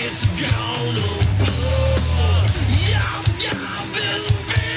It's gonna blow. Yeah, this feeling.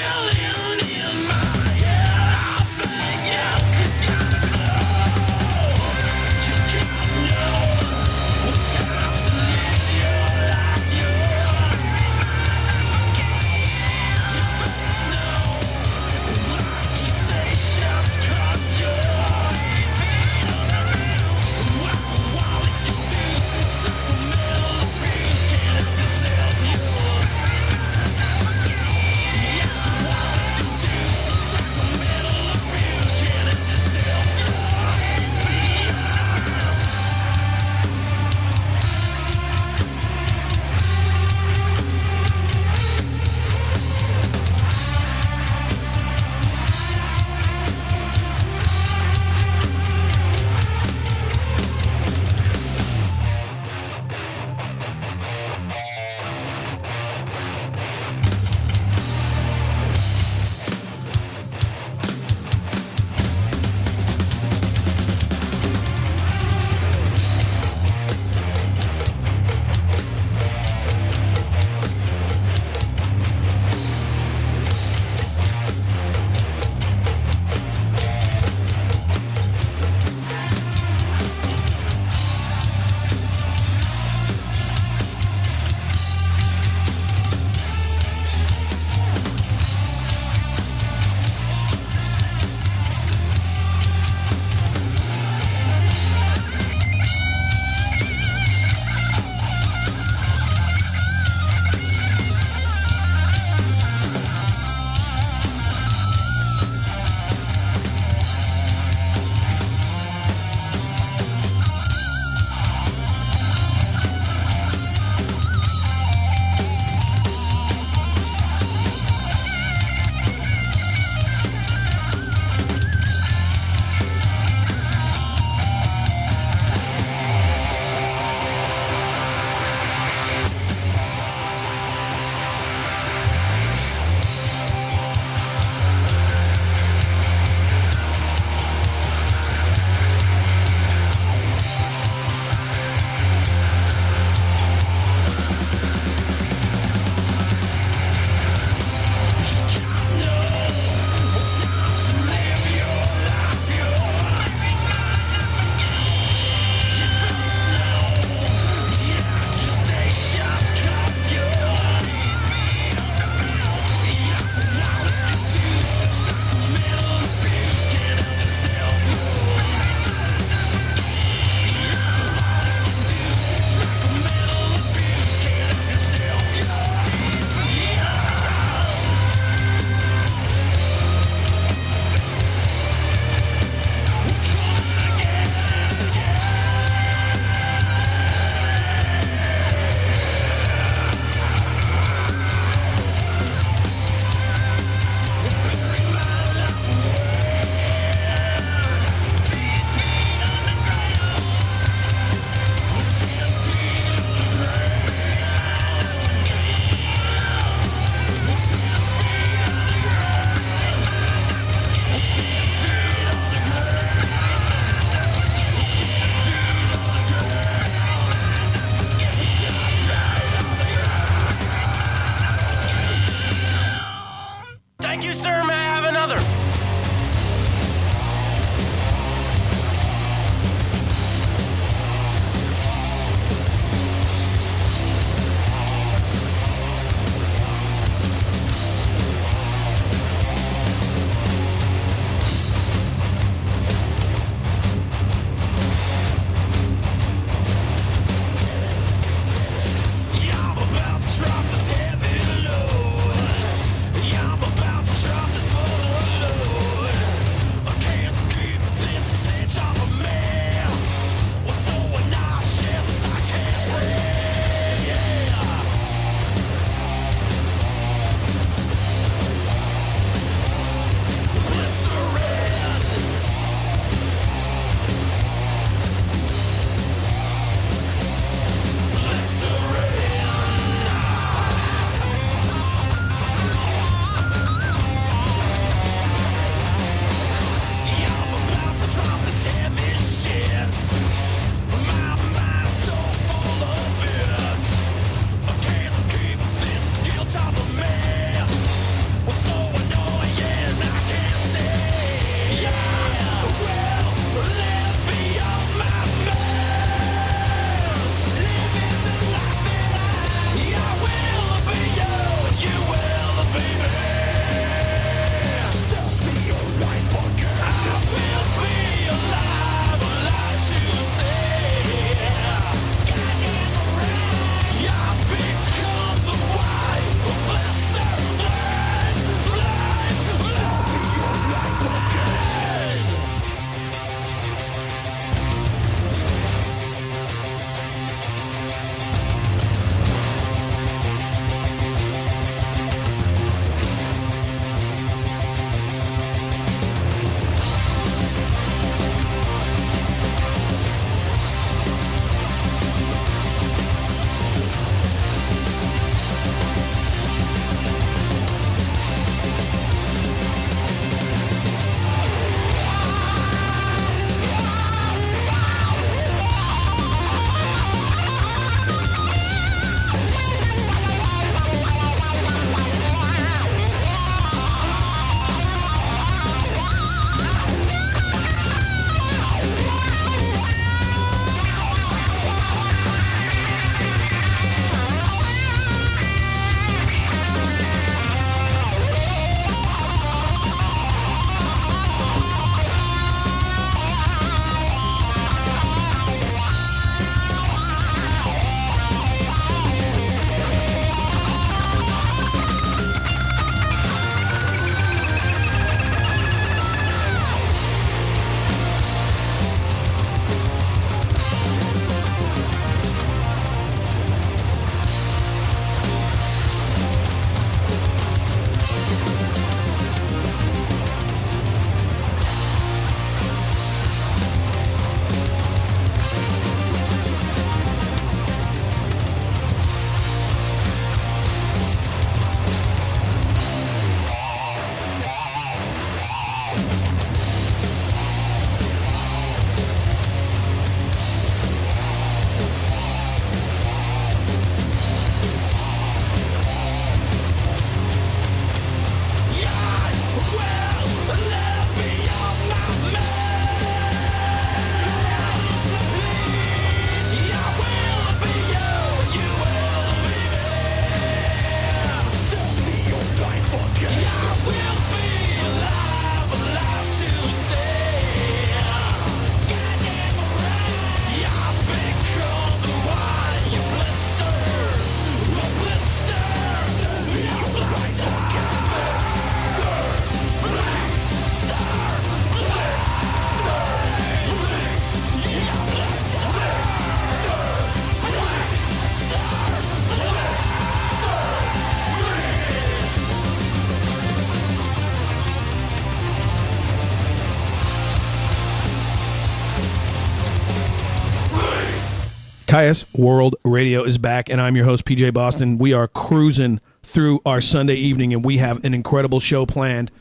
Caius World Radio is back, and I'm your host, PJ Boston. We are cruising through our Sunday evening, and we have an incredible show planned.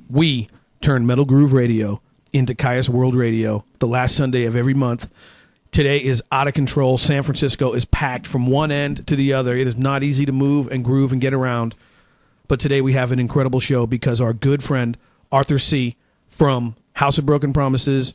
We turn Metal Groove Radio into Caius World Radio the last Sunday of every month. Today is out of control. San Francisco is packed from one end to the other. It is not easy to move and groove and get around. But today we have an incredible show because our good friend, Arthur Seay, from House of Broken Promises,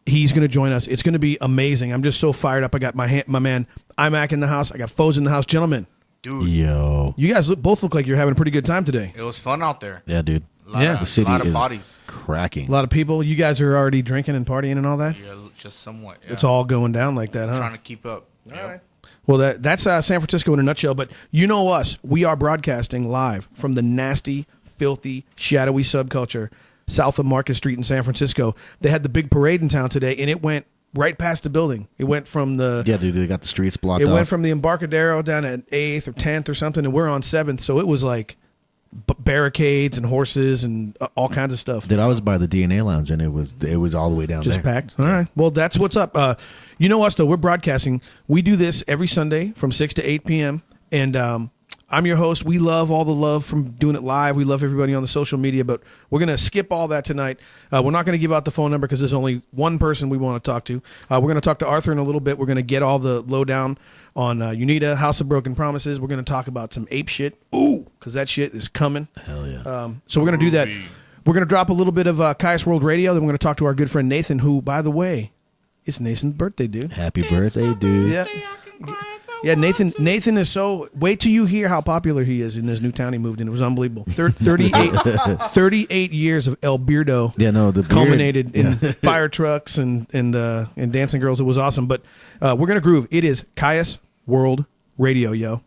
he's going to join us. It's going to be amazing. I'm just so fired up. I got my man iMac in the house. I got Foes in the house. Gentlemen. Dude. Yo. You guys both look like you're having a pretty good time today. It was fun out there. Yeah, dude. The city is bodies. Cracking. A lot of people. You guys are already drinking and partying and all that? Yeah, just somewhat. Yeah. It's all going down like that, huh? Trying to keep up. All right. Well, that's San Francisco in a nutshell, but you know us. We are broadcasting live from the nasty, filthy, shadowy subculture south of Market Street in San Francisco. They had the big parade in town today, and it went right past the building. It went from the... Yeah, dude, they got the streets blocked off. It went from the Embarcadero down at 8th or 10th or something, and we're on 7th, so it was like barricades and horses and all kinds of stuff. Dude, I was by the DNA lounge, and it was all the way down Just there. packed. All right. Well, that's what's up. You know us, though. We're broadcasting. We do this every Sunday from 6 to 8 p.m., and I'm your host. We love all the love from doing it live. We love everybody on the social media, but we're going to skip all that tonight. We're not going to give out the phone number because there's only one person we want to talk to. We're going to talk to Arthur in a little bit. We're going to get all the lowdown on Unida, House of Broken Promises. We're going to talk about some ape shit. Ooh, because that shit is coming. Hell yeah. So we're going to do that. We're going to drop a little bit of Caius World Radio. Then we're going to talk to our good friend Nathan, who, by the way, it's Nathan's birthday, dude. Happy birthday, dude. Yeah. Yeah, Nathan is so... Wait till you hear how popular he is in this new town he moved in. It was unbelievable. 38 years of El Beardo culminated in fire trucks and dancing girls. It was awesome. But we're going to groove. It is Caius World Radio, yo.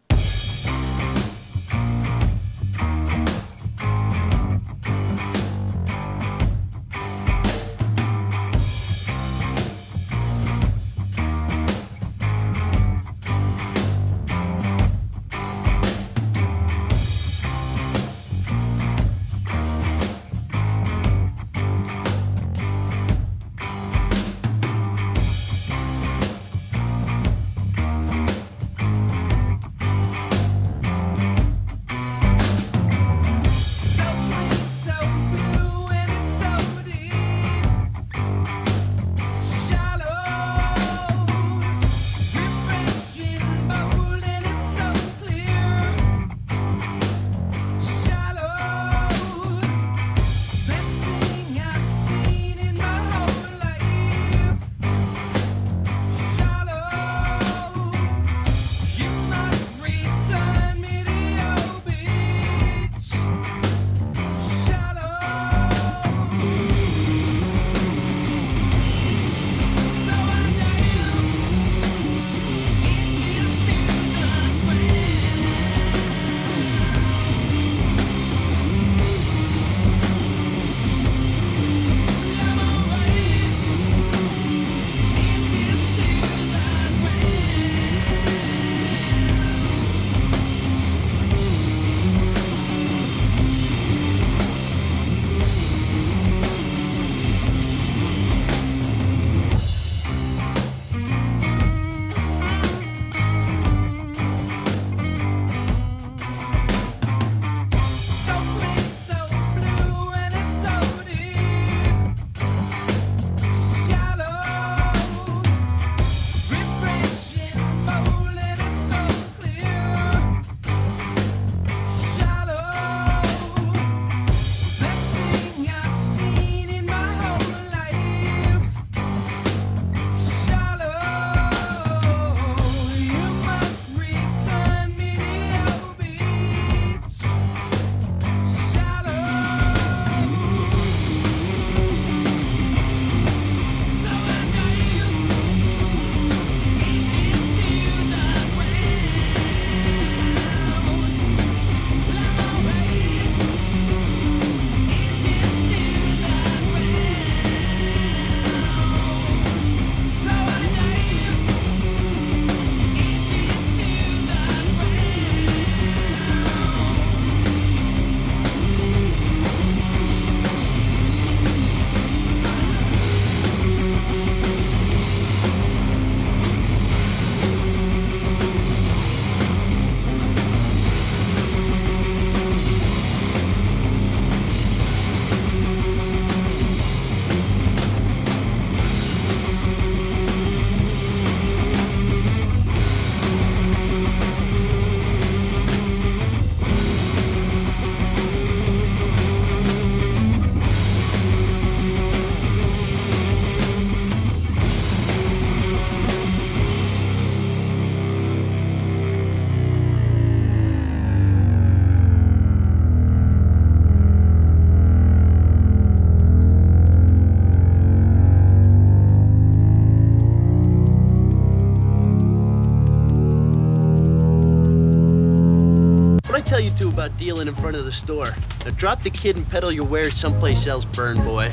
about dealing in front of the store. Now drop the kid and peddle your wares someplace else, burn boy.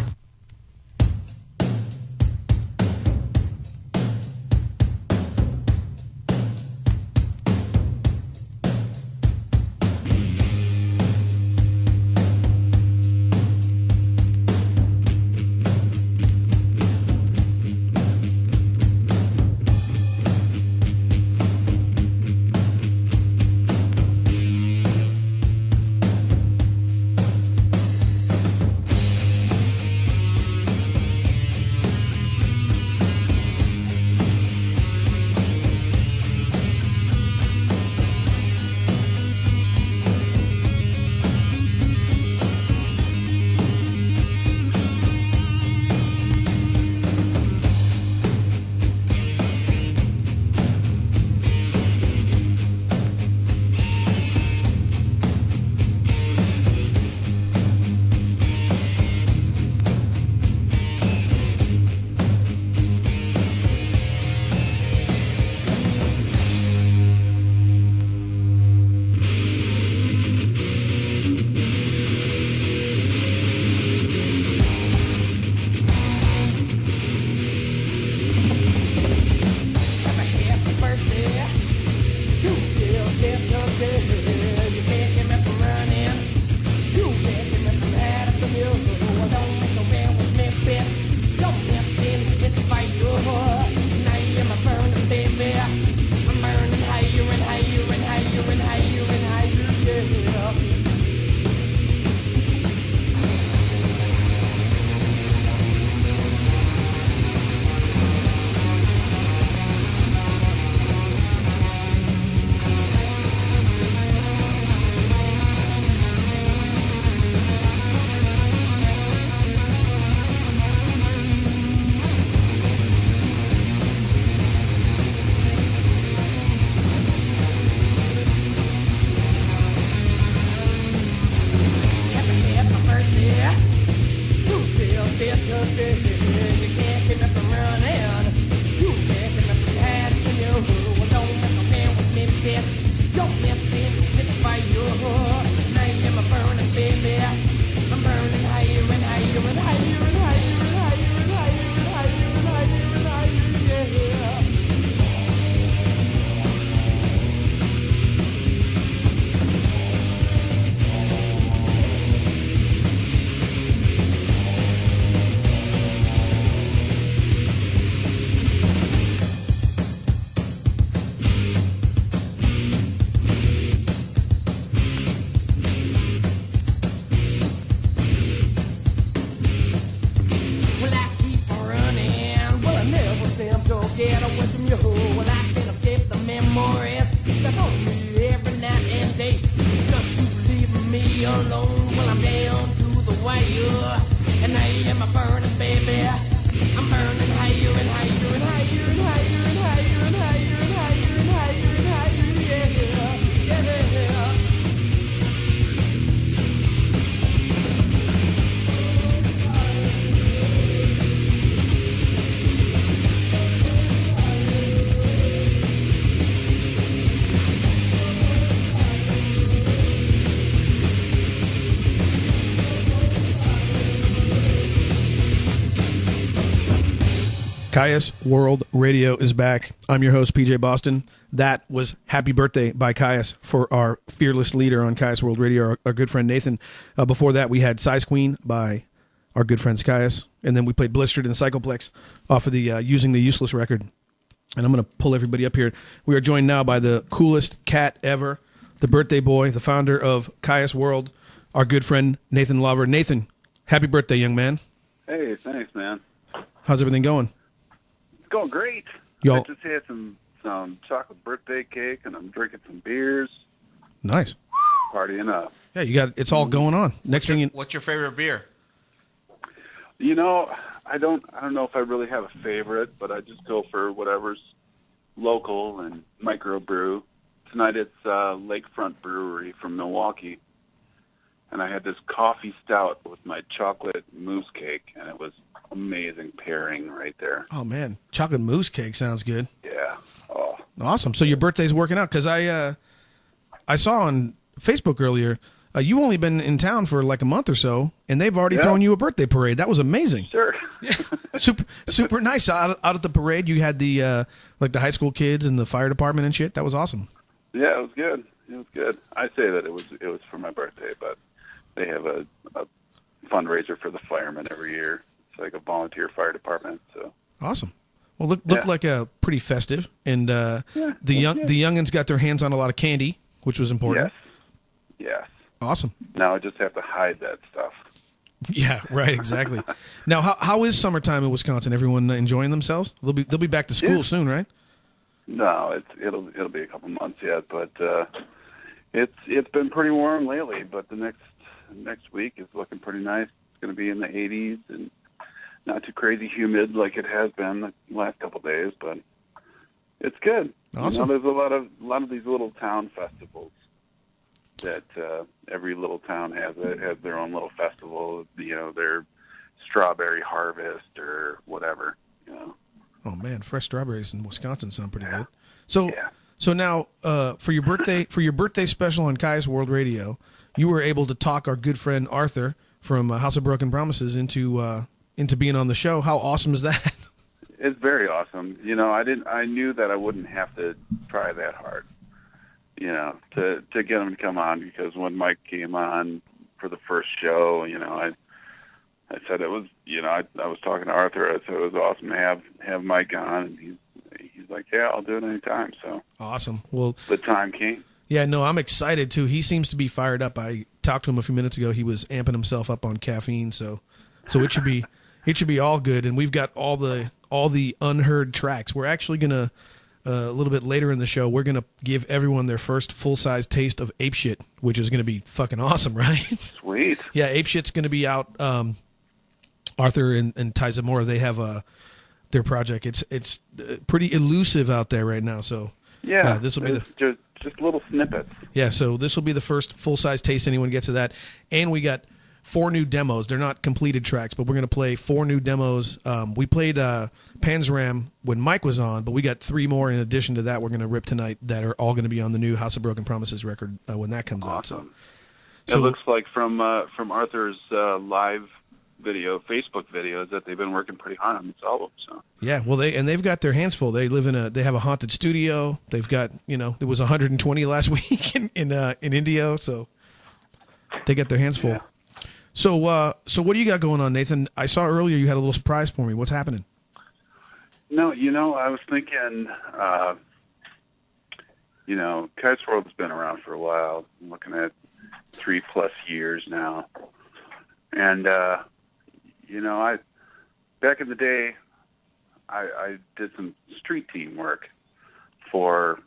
Caius World Radio is back. I'm your host, PJ Boston. That was Happy Birthday by Caius for our fearless leader on Caius World Radio, our good friend Nathan. Before that, we had Size Queen by our good friends Caius. And then we played Blistered and Cycleplex off of the Using the Useless record. And I'm going to pull everybody up here. We are joined now by the coolest cat ever, the birthday boy, the founder of Caius World, our good friend Nathan Lover. Nathan, happy birthday, young man. Hey, thanks, man. How's everything going? It's going great. Y'all I just had some chocolate birthday cake, and I'm drinking some beers. Nice. Partying up. Yeah, you got it's all going on. What's your favorite beer? You know, I don't know if I really have a favorite, but I just go for whatever's local and microbrew. Tonight it's Lakefront Brewery from Milwaukee, and I had this coffee stout with my chocolate mousse cake, and it was amazing pairing right there. Oh man, chocolate mousse cake sounds good. Yeah. Oh. Awesome. So your birthday's working out because I saw on Facebook earlier. You've only been in town for like a month or so, and they've already thrown you a birthday parade. That was amazing. Sure. Yeah, super nice. Out at the parade, you had the like the high school kids and the fire department and shit. That was awesome. Yeah, it was good. It was good. I say that it was for my birthday, but they have a fundraiser for the firemen every year. It's like a volunteer fire department. So awesome. Well, looked like a pretty festive, and the youngins got their hands on a lot of candy, which was important. Yes. Awesome. Now I just have to hide that stuff. Yeah, right, exactly. Now, how is summertime in Wisconsin? Everyone enjoying themselves? They'll be back to school soon, right? No, it'll be a couple months yet, but it's been pretty warm lately. But the next week is looking pretty nice. It's going to be in the 80s and not too crazy humid like it has been the last couple of days, but it's good. Awesome. There's a lot of these little town festivals that every little town has their own little festival, their strawberry harvest or whatever, Oh man, fresh strawberries in Wisconsin sound pretty good. So now for your birthday special on Kai's World Radio, you were able to talk our good friend Arthur from House of Broken Promises into being on the show. How awesome is that? It's very awesome. I knew that I wouldn't have to try that hard. To get him to come on, because when Mike came on for the first show, I said it was, I was talking to Arthur. I said it was awesome to have Mike on, and he's like, yeah, I'll do it anytime. So awesome. Well, the time came. Yeah, no, I'm excited too. He seems to be fired up. I talked to him a few minutes ago. He was amping himself up on caffeine, so it should be all good. And we've got all the unheard tracks. We're actually gonna. A little bit later in the show, we're going to give everyone their first full-size taste of Ape Shit, which is going to be fucking awesome, right? Sweet. Yeah, Ape Shit's going to be out. Arthur and Ty Zamora, they have their project. It's pretty elusive out there right now, so this will be just little snippets. Yeah, so this will be the first full-size taste anyone gets of that. And we got 4 new demos. They're not completed tracks, but we're going to play 4 new demos. We played Panzram when Mike was on, but we got 3 more in addition to that we're going to rip tonight that are all going to be on the new House of Broken Promises record when that comes out. So it looks like from Arthur's live video, Facebook videos, that they've been working pretty hard on this album. So yeah, well they've got their hands full. They have a haunted studio. They've got there was 120 last week in Indio, so they got their hands full. Yeah. So what do you got going on, Nathan? I saw earlier you had a little surprise for me. What's happening? No, I was thinking, Kai's World's been around for a while. I'm looking at 3+ years now. And, back in the day, I did some street team work for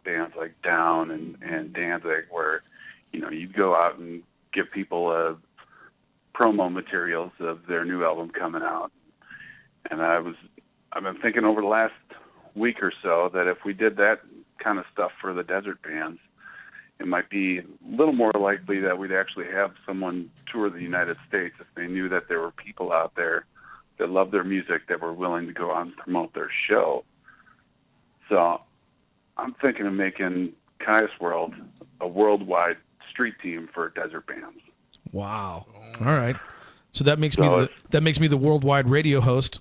bands like Down and Danzig, where, you'd go out and give people promo materials of their new album coming out. And I've been thinking over the last week or so that if we did that kind of stuff for the desert bands, it might be a little more likely that we'd actually have someone tour the United States if they knew that there were people out there that love their music that were willing to go out and promote their show. So I'm thinking of making Kai's World a worldwide street team for desert bands. Wow. All right. So that makes me the worldwide radio host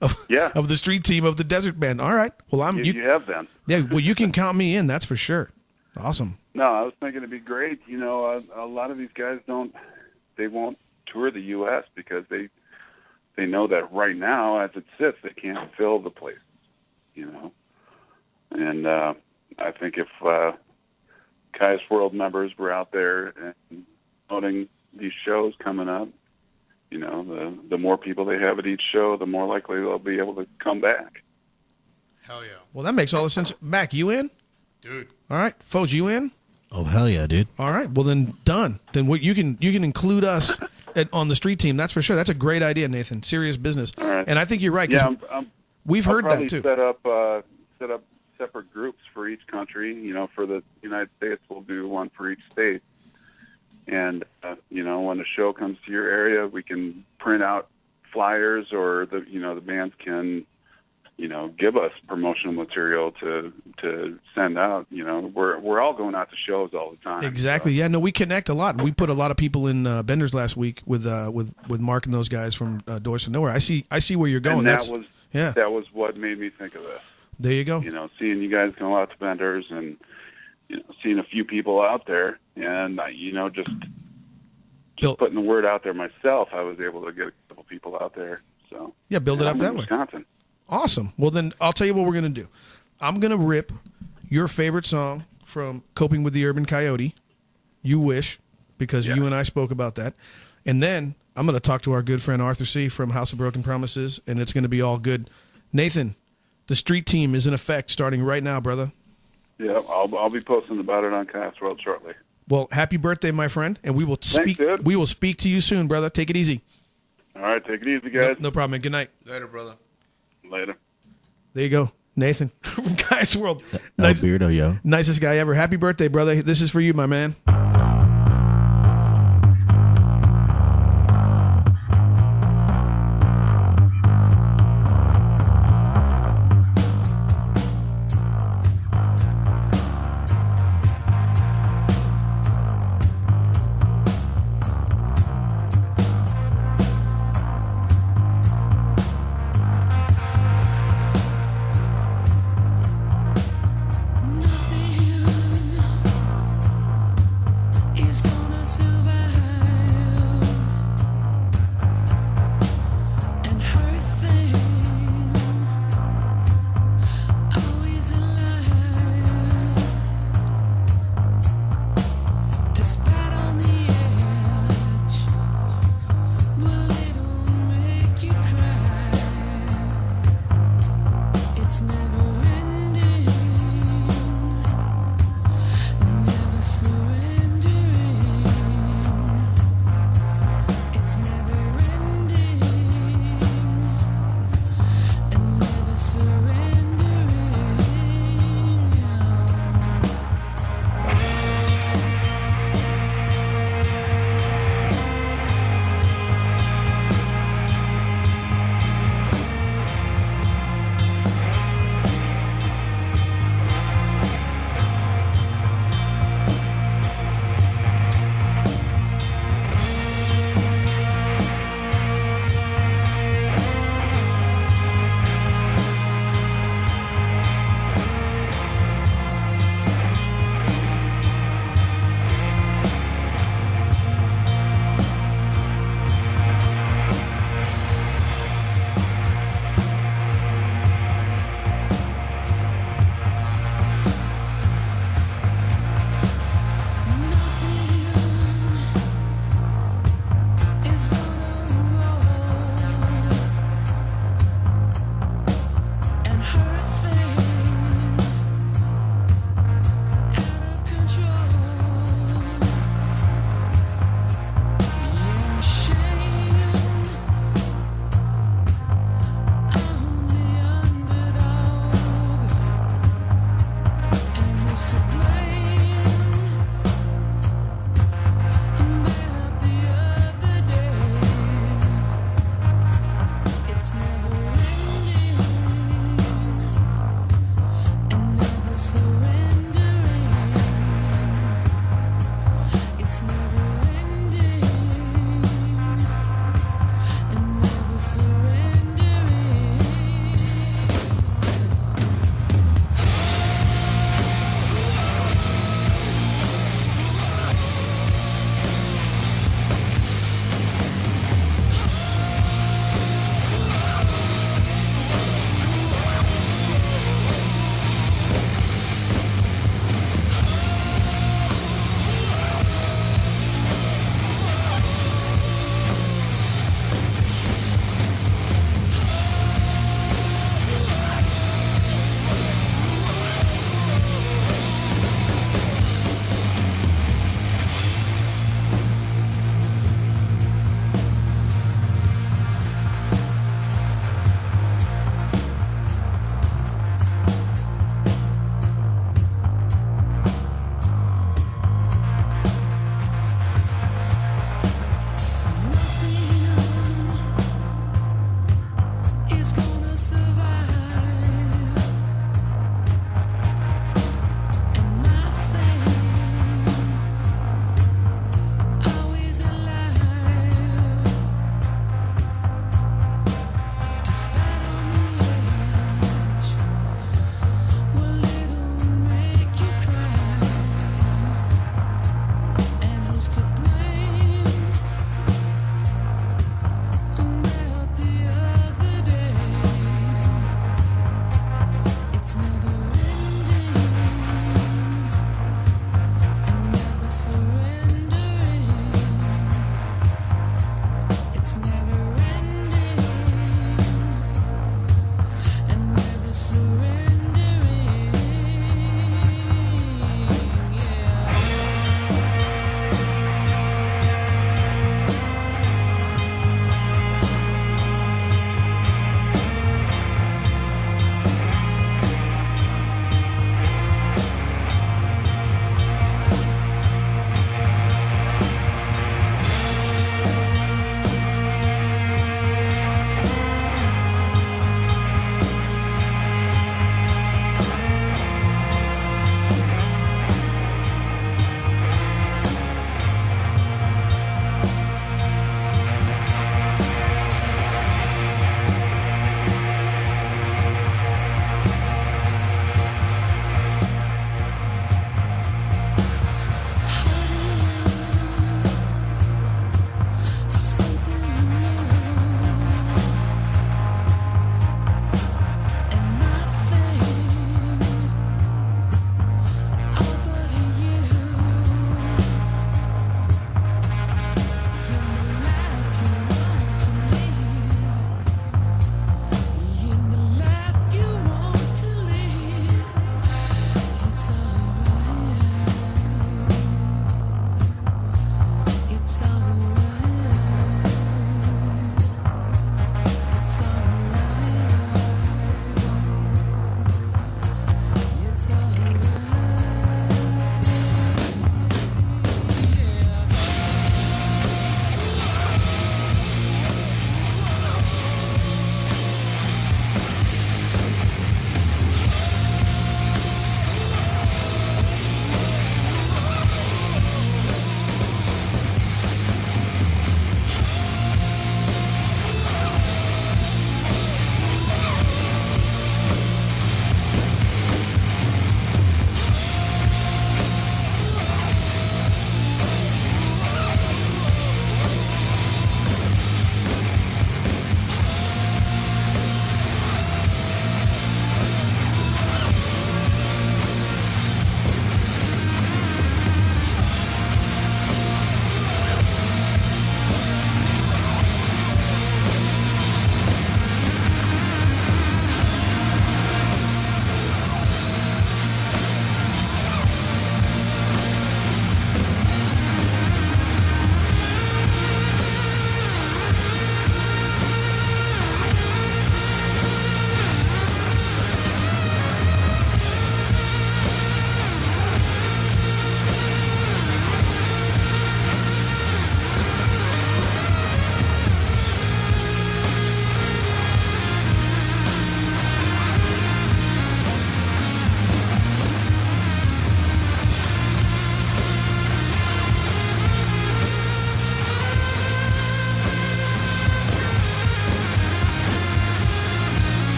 of the street team of the desert band. All right. Well, you have them. Yeah. Well, you can count me in. That's for sure. Awesome. No, I was thinking it'd be great. A lot of these guys won't tour the U.S. because they know that right now, as it sits, they can't fill the places. And I think if Kai's World members were out there and promoting these shows coming up, the more people they have at each show, the more likely they'll be able to come back. Hell yeah. Well, that makes all the sense. Mac, you in? Dude. All right. Foge, you in? Oh, hell yeah, dude. All right. Well, then done. Then you can include us on the street team. That's for sure. That's a great idea, Nathan. Serious business. All right. And I think you're right. Yeah, we've heard that too. Set up separate groups for each country. For the United States, we'll do one for each state. And when the show comes to your area, we can print out flyers, or the bands can give us promotional material to send out. We're all going out to shows all the time. Exactly. So. Yeah. No, we connect a lot. We put a lot of people in Benders last week with Mark and those guys from Doors to Nowhere. I see where you're going. And that was what made me think of this. There you go. Seeing you guys go out to Benders and seeing a few people out there, and just putting the word out there myself, I was able to get a couple people out there. So yeah, build it up that way. Wisconsin. Awesome. Well, then I'll tell you what we're going to do. I'm going to rip your favorite song from Coping with the Urban Coyote, You Wish, because you and I spoke about that. And then I'm going to talk to our good friend Arthur C. from House of Broken Promises, and it's going to be all good. Nathan, the street team is in effect starting right now, brother. Yeah, I'll be posting about it on Chaos World shortly. Well, happy birthday, my friend, and we will Thanks, dude. We will speak to you soon, brother. Take it easy. All right, take it easy, guys. No problem, man. Good night. Later, brother. Later. There you go, Nathan from Guys World. Nice beardo, yo. Nicest guy ever. Happy birthday, brother. This is for you, my man.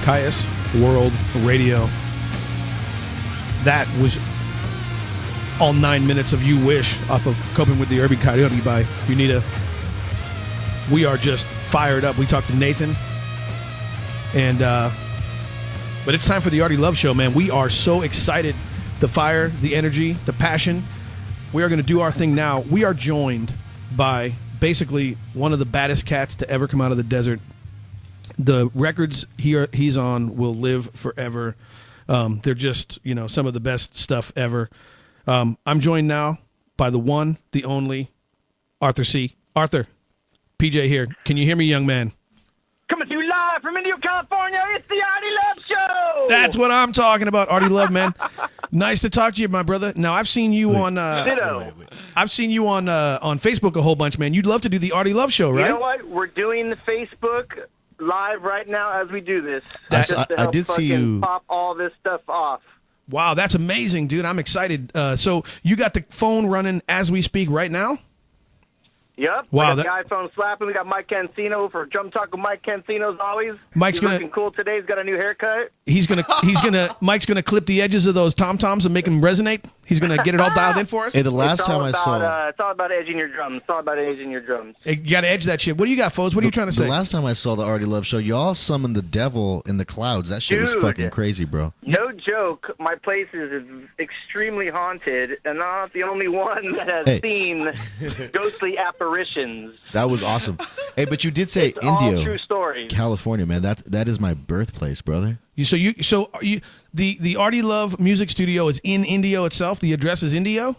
Caius World Radio. That was all 9 minutes of You Wish off of Coping with the Urban Coyote by Unida. We are just fired up. We talked to Nathan. And, but it's time for the Artie Love Show, man. We are so excited. The fire, the energy, the passion. We are going to do our thing now. We are joined by basically one of the baddest cats to ever come out of the desert. The records he's on will live forever. They're just, some of the best stuff ever. I'm joined now by the one, the only, Arthur C. Arthur, PJ here. Can you hear me, young man? Coming to you live from Indio, California, it's the Artie Love Show! That's what I'm talking about, Artie Love, man. Nice to talk to you, my brother. Now, I've seen you on I've seen you on Facebook a whole bunch, man. You'd love to do the Artie Love Show, right? You know what? We're doing the Facebook live right now as we do this. I did see you pop all this stuff off. Wow, that's amazing, dude. I'm excited. So you got the phone running as we speak right now? Yep. Wow, we got the iPhone slapping. We got Mike Cancino for Drum Talk with Mike Cancino as always. He's looking cool today. He's got a new haircut. Mike's gonna clip the edges of those tom-toms and make them resonate. He's gonna get it all dialed in for us. Hey, the last time I saw, it's all about edging your drums. It's all about edging your drums. Hey, you gotta edge that shit. What do you got, Foes? What are you trying to say? The last time I saw the Artie Love Show, y'all summoned the devil in the clouds. That shit was fucking crazy, bro. No joke. My place is extremely haunted, and I'm not the only one that has seen ghostly apparitions. That was awesome. Hey, but you did say it's Indio, all true story. California, man. That is my birthplace, brother. The Artie Love Music Studio is in Indio itself. The address is Indio.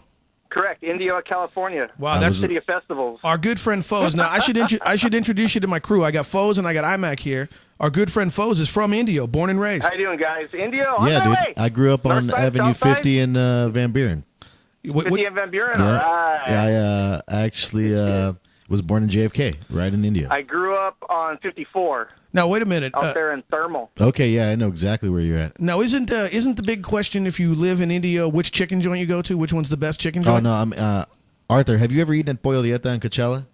Correct, Indio, California. Wow, that's city of festivals. Our good friend Foes. Now I should introduce you to my crew. I got Foes and I got IMAC here. Our good friend Foes is from Indio, born and raised. How you doing, guys? Indio. Yeah, dude. Way. I grew up on Avenue 50 in Van Buren. 50 in Van Buren. Yeah. All right. Yeah, I actually was born in JFK, right in India. I grew up on 54. Now wait a minute. Out there in Thermal. Okay, yeah, I know exactly where you're at. Now isn't the big question if you live in Indio, which chicken joint you go to? Which one's the best chicken joint? Oh no, Arthur, have you ever eaten at Pollo Dieta in Coachella?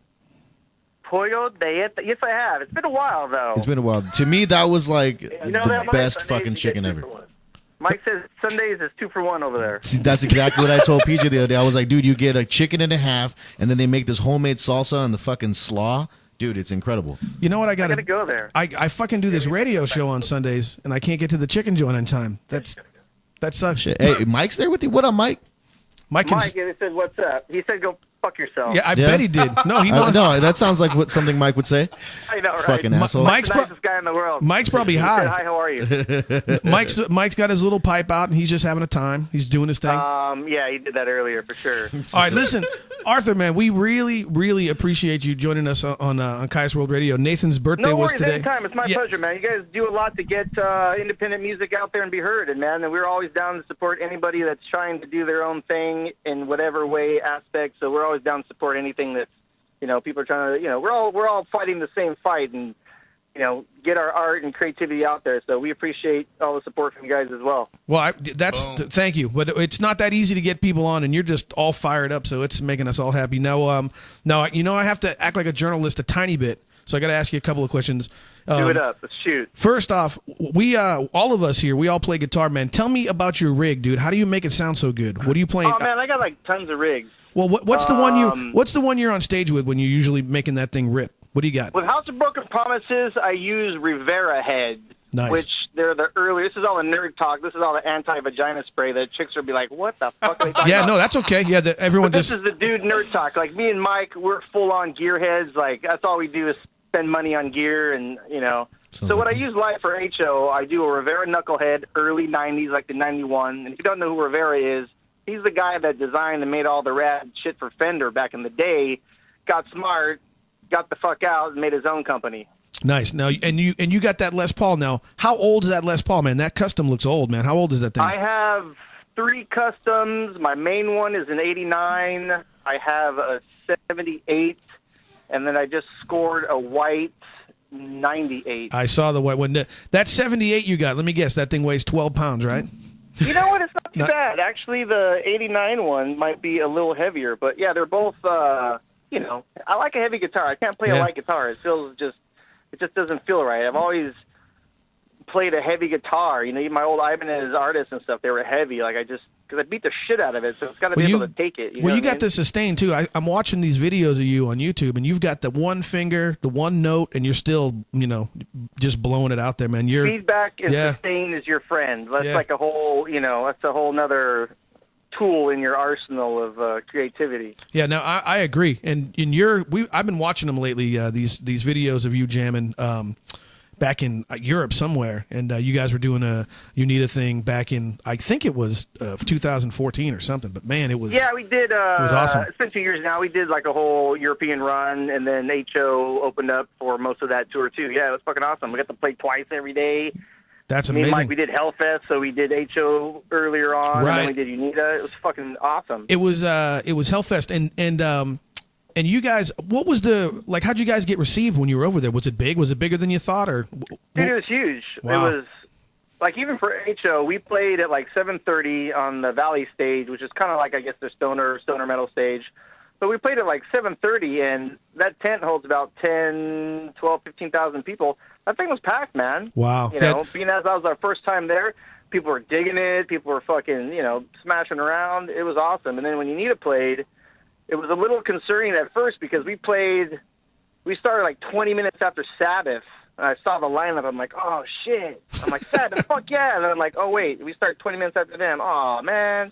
Pollo Dieta? Yes, I have. It's been a while though. It's been a while. To me, that was like the best fucking chicken ever. Mike says Sundays is 2 for 1 over there. See, that's exactly what I told PJ the other day. I was like, dude, you get a chicken and a half, and then they make this homemade salsa and the fucking slaw. Dude, it's incredible. You know what? I gotta go there. I fucking do this radio show on Sundays, and I can't get to the chicken joint in time. That sucks. Shit. Hey, Mike's there with you. What up, Mike? Mike said, "What's up?" He said, "Go fuck yourself." Yeah, I bet he did. No, he no, that sounds like something Mike would say. I know, right? Fucking asshole. Mike's the nicest guy in the world. Mike's probably high. Said, hi, how are you? Mike's got his little pipe out, and he's just having a time. He's doing his thing. Yeah, he did that earlier for sure. All right, listen, Arthur, man, we really, really appreciate you joining us on Caius World Radio. Nathan's birthday was today. Anytime. It's my pleasure, man. You guys do a lot to get independent music out there and be heard, and we're always down to support anybody that's trying to do their own thing in whatever way aspect. So we're always down to support anything that's, people are trying to, we're all fighting the same fight and, get our art and creativity out there. So we appreciate all the support from you guys as well. Well, thank you. But it's not that easy to get people on, and you're just all fired up. So it's making us all happy. Now, I have to act like a journalist a tiny bit. So I got to ask you a couple of questions. Do it up. Let's shoot. First off, we all of us here, we all play guitar, man. Tell me about your rig, dude. How do you make it sound so good? What are you playing? Oh man, I got like tons of rigs. Well, what's the one you're on stage with when you're usually making that thing rip? What do you got? With House of Broken Promises, I use Rivera head. Nice. Which they're the early. This is all the nerd talk. This is all the anti-vagina spray. The chicks will be like, "What the fuck?" Are they talking about? No, that's okay. Yeah, everyone This is the dude nerd talk. Like me and Mike, we're full-on gearheads. Like that's all we do is spend money on gear, and So what I use live for HO, I do a Rivera knucklehead, early '90s, like the '91. And if you don't know who Rivera is, he's the guy that designed and made all the rad shit for Fender back in the day. Got smart, got the fuck out, and made his own company. Nice. Now, and you got that Les Paul now. How old is that Les Paul, man? That custom looks old, man. How old is that thing? I have 3 customs. My main one is an '89. I have a '78, and then I just scored a white '98. I saw the white one. That '78 you got. Let me guess. That thing weighs 12 pounds, right? You know what? It's not too bad. Actually, the '89 one might be a little heavier, but yeah, they're both. I like a heavy guitar. I can't play a light guitar. It just doesn't feel right. I've always played a heavy guitar. You know, my old Ibanez artists and stuff, they were heavy. Like, because I beat the shit out of it, so it's got to be able to take it. You got the sustain, too. I'm watching these videos of you on YouTube, and you've got the one finger, the one note, and you're still, you know, just blowing it out there, man. Feedback and sustain is your friend. That's like a whole, you know, that's a whole nother tool in your arsenal of creativity. Yeah, no, I agree. And I've been watching them lately, these videos of you jamming back in Europe somewhere, and you guys were doing a Unida thing back in, I think it was 2014 or something, but man, it was... Yeah, we did... it was awesome. It's been 2 years now. We did like a whole European run, and then HO opened up for most of that tour too. Yeah, it was fucking awesome. We got to play twice every day. That's amazing. Me and Mike, we did Hellfest, so we did HO earlier on, right. And then we did Unida. It was fucking awesome. It was Hellfest, and you guys, what was how'd you guys get received when you were over there? Was it big? Was it bigger than you thought? Or Dude, it was huge. Wow. It was, like, even for HO, we played at like 7:30 on the Valley stage, which is kind of like, I guess, the stoner metal stage. But we played at like 7:30, and that tent holds about 10, 12, 15,000 people. That thing was packed, man. Wow. You know, being as that was our first time there, people were digging it. People were fucking, you know, smashing around. It was awesome. And then when Unida played, it was a little concerning at first because we started like 20 minutes after Sabbath. And I saw the lineup. I'm like, oh, shit. I'm like, Sabbath, fuck yeah. And then I'm like, oh, wait, we start 20 minutes after them. Oh, man.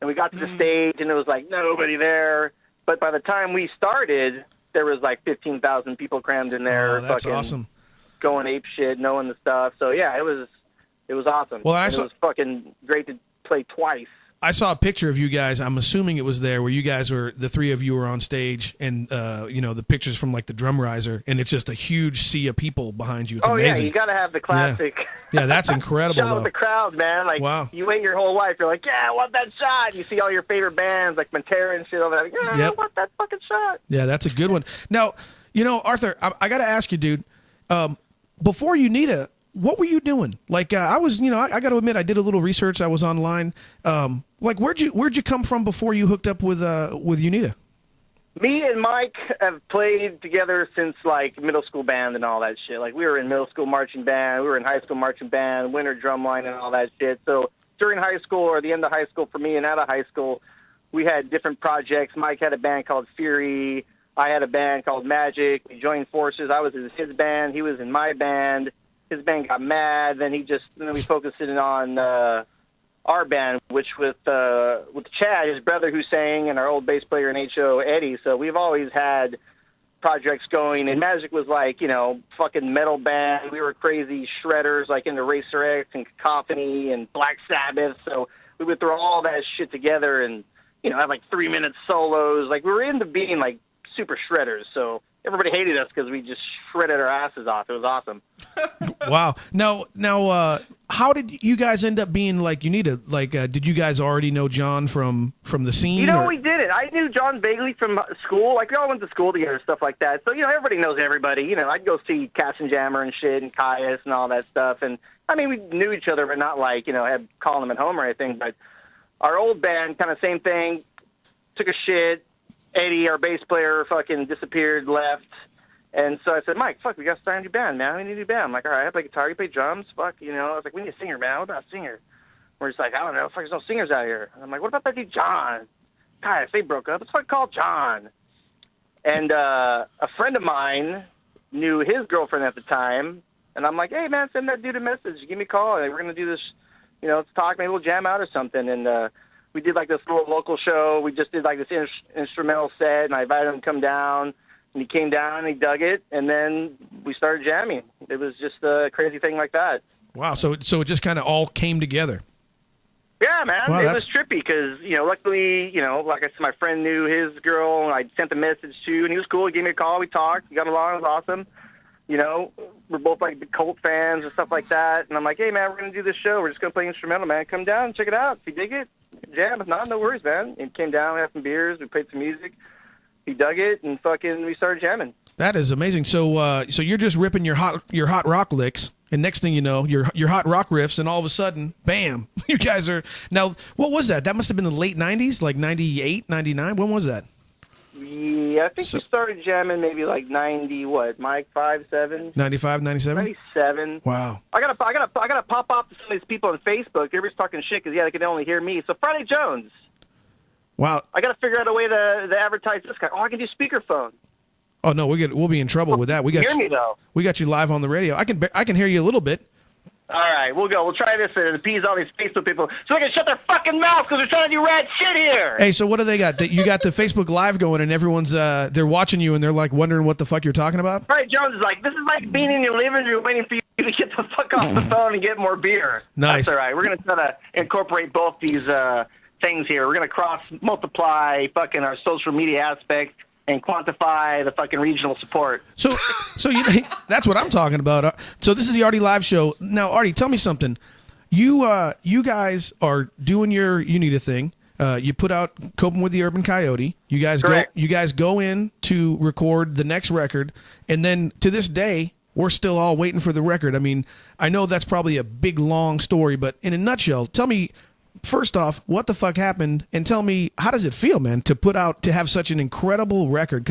And we got to the stage, and there was like nobody there. But by the time we started, there was like 15,000 people crammed in there. Oh, that's fucking awesome. Going ape shit, knowing the stuff. So, yeah, it was awesome. Well, it was fucking great to play twice. I saw a picture of you guys. I'm assuming it was there where you guys were, the three of you were on stage, and you know, the pictures from like the drum riser, and it's just a huge sea of people behind you. It's amazing. Yeah, you got to have the classic. Yeah, that's incredible. Shot with the crowd, man. Like, wow. You wait your whole life. You're like, yeah, I want that shot. You see all your favorite bands like Pantera and shit over there. Like, yeah, I want that fucking shot. Yeah, that's a good one. Now, you know, Arthur, I got to ask you, dude. Before Unida, what were you doing? Like, I was, you know, I got to admit, I did a little research. I was online. Like, where'd you come from before you hooked up with Unida? Me and Mike have played together since like middle school band and all that shit. Like, we were in middle school marching band, we were in high school marching band, winter drumline and all that shit. So during high school or the end of high school for me and out of high school, we had different projects. Mike had a band called Fury. I had a band called Magic. We joined forces. I was in his band. He was in my band. His band got mad. Then we focused in on our band, which with Chad, his brother who sang, and our old bass player in HO, Eddie. So we've always had projects going, and Magic was like, you know, fucking metal band. We were crazy shredders, like into Racer X and Cacophony and Black Sabbath. So we would throw all that shit together and, you know, have like 3-minute solos. Like, we were into being like super shredders. So everybody hated us because we just shredded our asses off. It was awesome. Wow. Now, how did you guys end up being like Unida? Like, did you guys already know John from the scene? You know, we didn't. I knew John vaguely from school. Like, we all went to school together, stuff like that. So, you know, everybody knows everybody. You know, I'd go see Katzenjammer and shit and Caius and all that stuff. And, I mean, we knew each other, but not like, you know, had calling them at home or anything. But our old band, kind of same thing, took a shit. Eddie, our bass player, fucking disappeared, left. And so I said, Mike, fuck, we got to start a new band, man. We need a new band. I'm like, all right, I play guitar, you play drums. Fuck, you know. I was like, we need a singer, man. What about a singer? We're just like, I don't know. Fuck, there's no singers out here. And I'm like, what about that dude John? Guys, they broke up. Let's fucking call John. And a friend of mine knew his girlfriend at the time. And I'm like, hey, man, send that dude a message. Give me a call. We're going to do this, you know, let's talk. Maybe we'll jam out or something. And we did like this little local show. We just did like this instrumental set, and I invited him to come down. And he came down and he dug it, and then we started jamming. It was just a crazy thing like that. Wow, so it just kind of all came together. Yeah, man. Wow, it was trippy because, you know, luckily, you know, like I said, my friend knew his girl, and I sent the message to, and he was cool. He gave me a call. We talked. We got along. It was awesome. You know, we're both like big Cult fans and stuff like that. And I'm like, hey, man, we're going to do this show. We're just going to play instrumental, man. Come down and check it out. If you dig it, jam. If not, no worries, man. And came down, we had some beers. We played some music. He dug it, and fucking we started jamming. That is amazing. So so you're just ripping your hot rock licks, and next thing you know, your hot rock riffs, and all of a sudden, bam, you guys are... Now, what was that? That must have been the late 90s, like 98, 99? When was that? Yeah, I think we started jamming maybe like 90, what, Mike, 5, 7? 95, 97? 97. Wow. I gotta pop off to some of these people on Facebook. Everybody's talking shit because, they can only hear me. So Friday Jones. Wow. I gotta figure out a way to advertise this guy. Oh, I can do speakerphone. Oh, no, we'll be in trouble with that. We got hear me, though. We got you live on the radio. I can hear you a little bit. All right, we'll go. We'll try this and appease all these Facebook people so they can shut their fucking mouth because they're trying to do rad shit here. Hey, so what do they got? You got the Facebook Live going, and everyone's they're watching you, and they're like wondering what the fuck you're talking about? Right, Jones is like, this is like being in your living room waiting for you to get the fuck off the phone and get more beer. Nice. That's all right. We're going to try to incorporate both these things here. We're going to multiply fucking our social media aspect and quantify the fucking regional support. So that's what I'm talking about. So this is the Artie Live Show. Now, Artie, tell me something. You guys are doing your Unida thing. You put out Coping with the Urban Coyote. You guys go in to record the next record, and then to this day, we're still all waiting for the record. I mean, I know that's probably a big, long story, but in a nutshell, tell me, first off, what the fuck happened, and tell me, how does it feel, man, to have such an incredible record?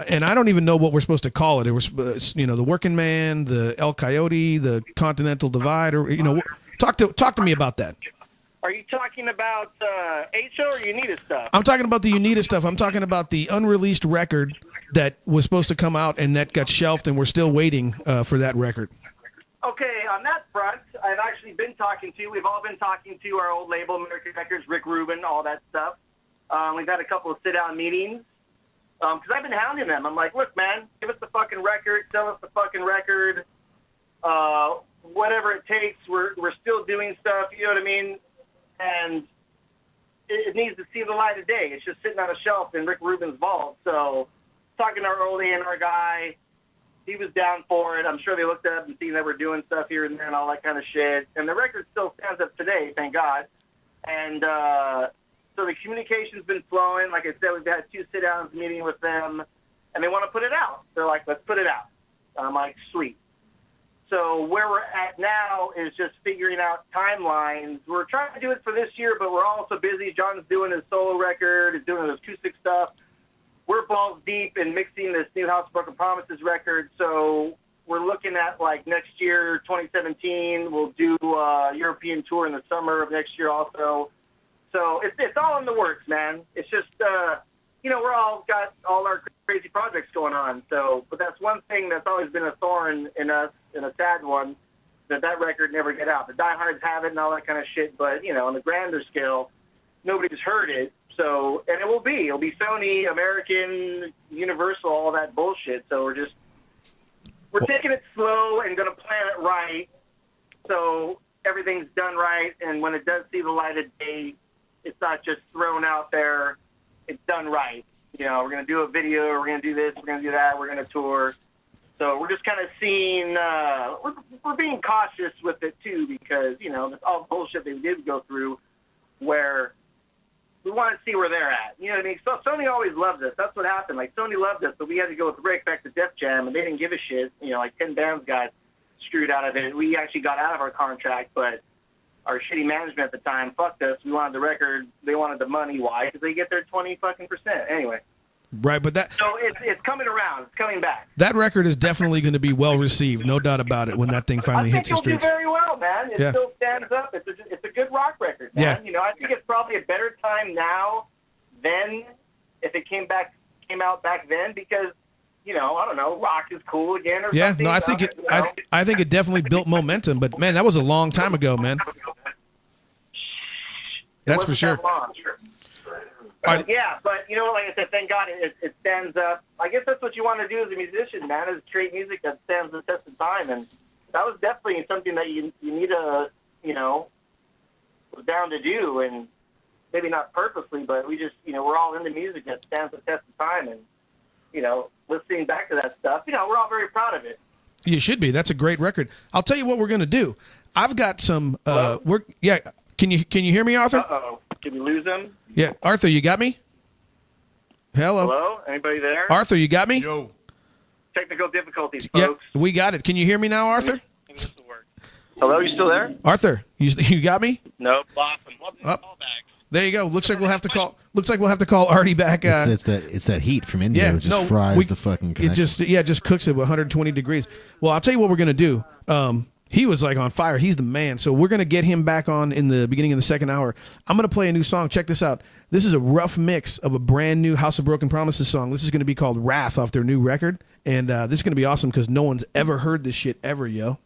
And I don't even know what we're supposed to call it. It was, the Working Man, the El Coyote, the Continental Divide, or talk to me about that. Are you talking about HO or Unida stuff? I'm talking about the Unida stuff. I'm talking about the unreleased record that was supposed to come out and that got shelved, and we're still waiting for that record. Okay, on that front, we've all been talking to our old label, American Records, Rick Rubin, all that stuff. We've had a couple of sit-down meetings because I've been hounding them. I'm like, look, man, give us the fucking record, sell us the fucking record, whatever it takes. We're still doing stuff, you know what I mean? And it needs to see the light of day. It's just sitting on a shelf in Rick Rubin's vault. So talking to our old A&R guy, he was down for it. I'm sure they looked up and seen that we're doing stuff here and there and all that kind of shit. And the record still stands up today, thank God. And so the communication's been flowing. Like I said, we've had 2 sit-downs meeting with them, and they want to put it out. They're like, let's put it out. I'm like, sweet. So where we're at now is just figuring out timelines. We're trying to do it for this year, but we're also busy. John's doing his solo record, he's doing his acoustic stuff. We're balls deep in mixing this new House of Broken Promises record, so we're looking at, like, next year, 2017. We'll do a European tour in the summer of next year also. So it's all in the works, man. It's just, we're all got all our crazy projects going on. So, but that's one thing that's always been a thorn in us, and a sad one, that record never get out. The diehards have it and all that kind of shit, but, on the grander scale, nobody's heard it. So, and it'll be Sony, American, Universal, all that bullshit. So we're taking it slow and going to plan it right. So everything's done right. And when it does see the light of day, it's not just thrown out there. It's done right. We're going to do a video. We're going to do this. We're going to do that. We're going to tour. So we're just kind of seeing, we're being cautious with it too, because, that's all bullshit they did go through where we want to see where they're at. You know what I mean? So Sony always loved us. That's what happened. Like, Sony loved us, but we had to go with Rick back to Def Jam, and they didn't give a shit. Like 10 bands got screwed out of it. We actually got out of our contract, but our shitty management at the time fucked us. We wanted the record. They wanted the money. Why? Because they get their 20% anyway. Right, but so it's coming around. It's coming back. That record is definitely going to be well received, no doubt about it. When that thing finally hits the streets, I think it'll do very well, man. It still stands up. It's a good rock record, man. Yeah. I think it's probably a better time now than if it came out back then, because I don't know, rock is cool again or something. No, I think I think it definitely built momentum. But man, that was a long time ago, man. That's for sure. Yeah, but like I said, thank God it stands up. I guess that's what you want to do as a musician, man, is create music that stands the test of time. And that was definitely something that you need to, was down to do. And maybe not purposely, but we just, we're all into music that stands the test of time. And, listening back to that stuff, we're all very proud of it. You should be. That's a great record. I'll tell you what we're going to do. I've got some, can you hear me, Arthur? Uh-oh. Did we lose him? Yeah. Arthur, you got me? Hello? Anybody there? Arthur, you got me? Yo. Technical difficulties, folks. Yeah, we got it. Can you hear me now, Arthur? This will work. Hello, you still there? Arthur, you got me? Nope. Awesome. Oh, There you go. Looks like we'll have to call Artie back. It's that heat from India. It just fries the fucking connection. It just cooks it at 120 degrees. Well, I'll tell you what we're gonna do. He was like on fire. He's the man. So we're gonna get him back on in the beginning of the second hour. I'm gonna play a new song. Check this out. This is a rough mix of a brand new House of Broken Promises song. This is gonna be called Wrath off their new record, and this is gonna be awesome because no one's ever heard this shit ever, yo.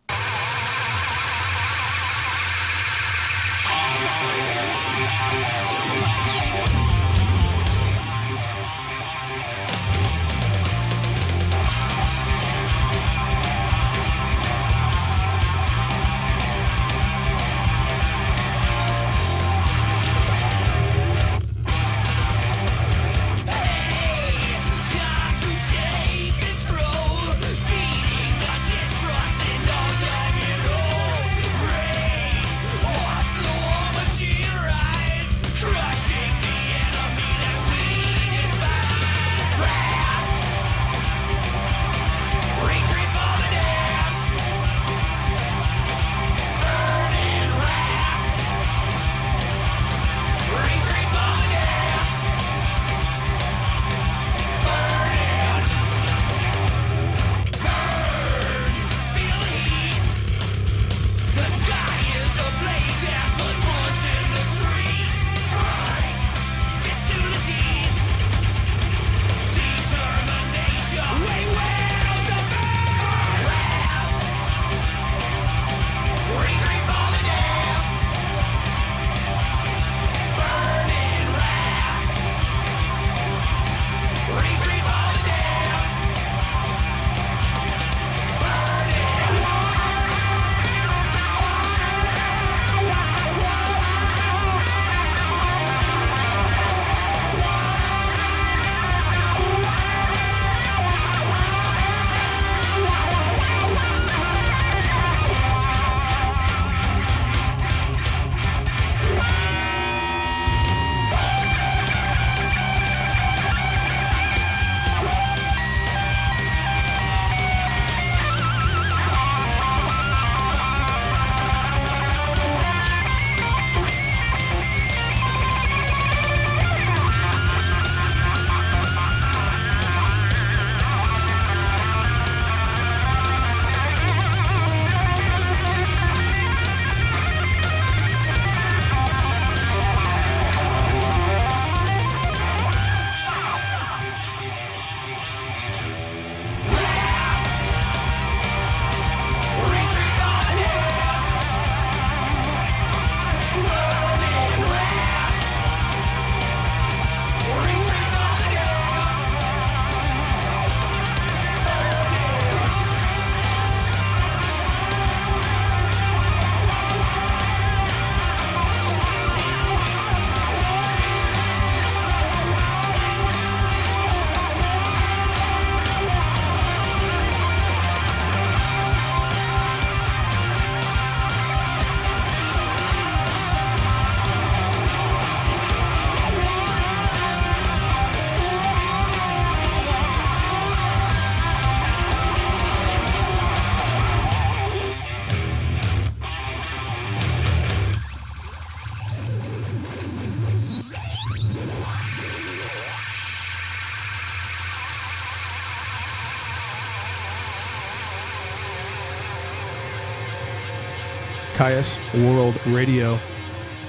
Caius World Radio.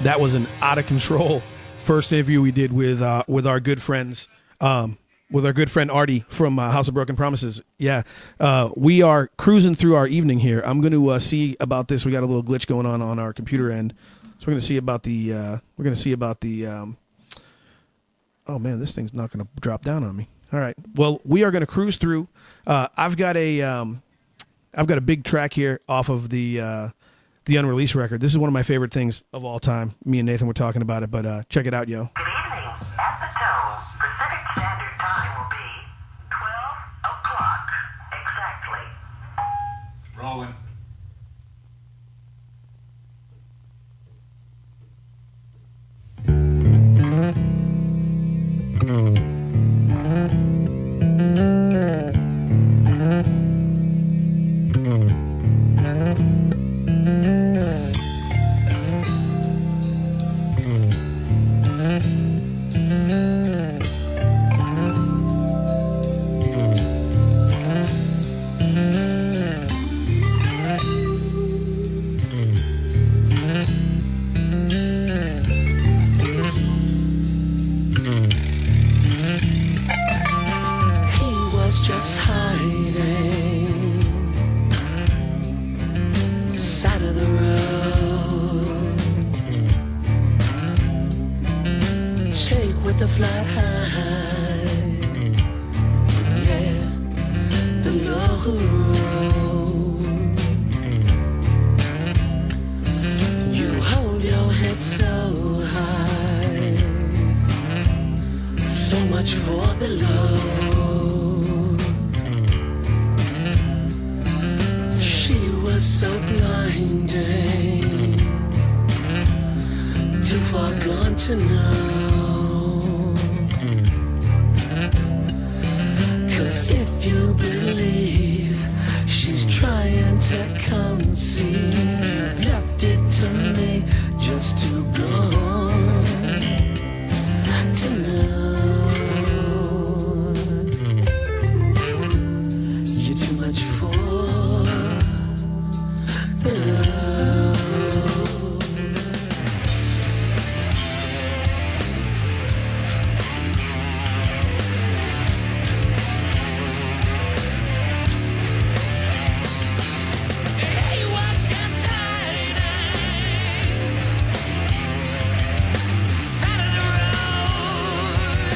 That was an out of control first interview we did with our good friends, with our good friend Artie from House of Broken Promises. Yeah, we are cruising through our evening here. I'm going to see about this. We got a little glitch going on our computer end, so we're going to see about the. Oh man, this thing's not going to drop down on me. All right. Well, we are going to cruise through. I've got a big track here off of the Unreleased record. This is one of my favorite things of all time. Me and Nathan were talking about it, but check it out, yo. Good evening. At the toe, Pacific Standard Time will be 12 o'clock exactly. Rolling. He was just hiding, side of the road. Take with the flat high, yeah, the low road. You hold your head so high, so much for the load. She was so blinding, too far gone to know. 'Cause if you believe she's trying to conceive, you've left it to me just to go to know. You're too much for the love. Side of the road.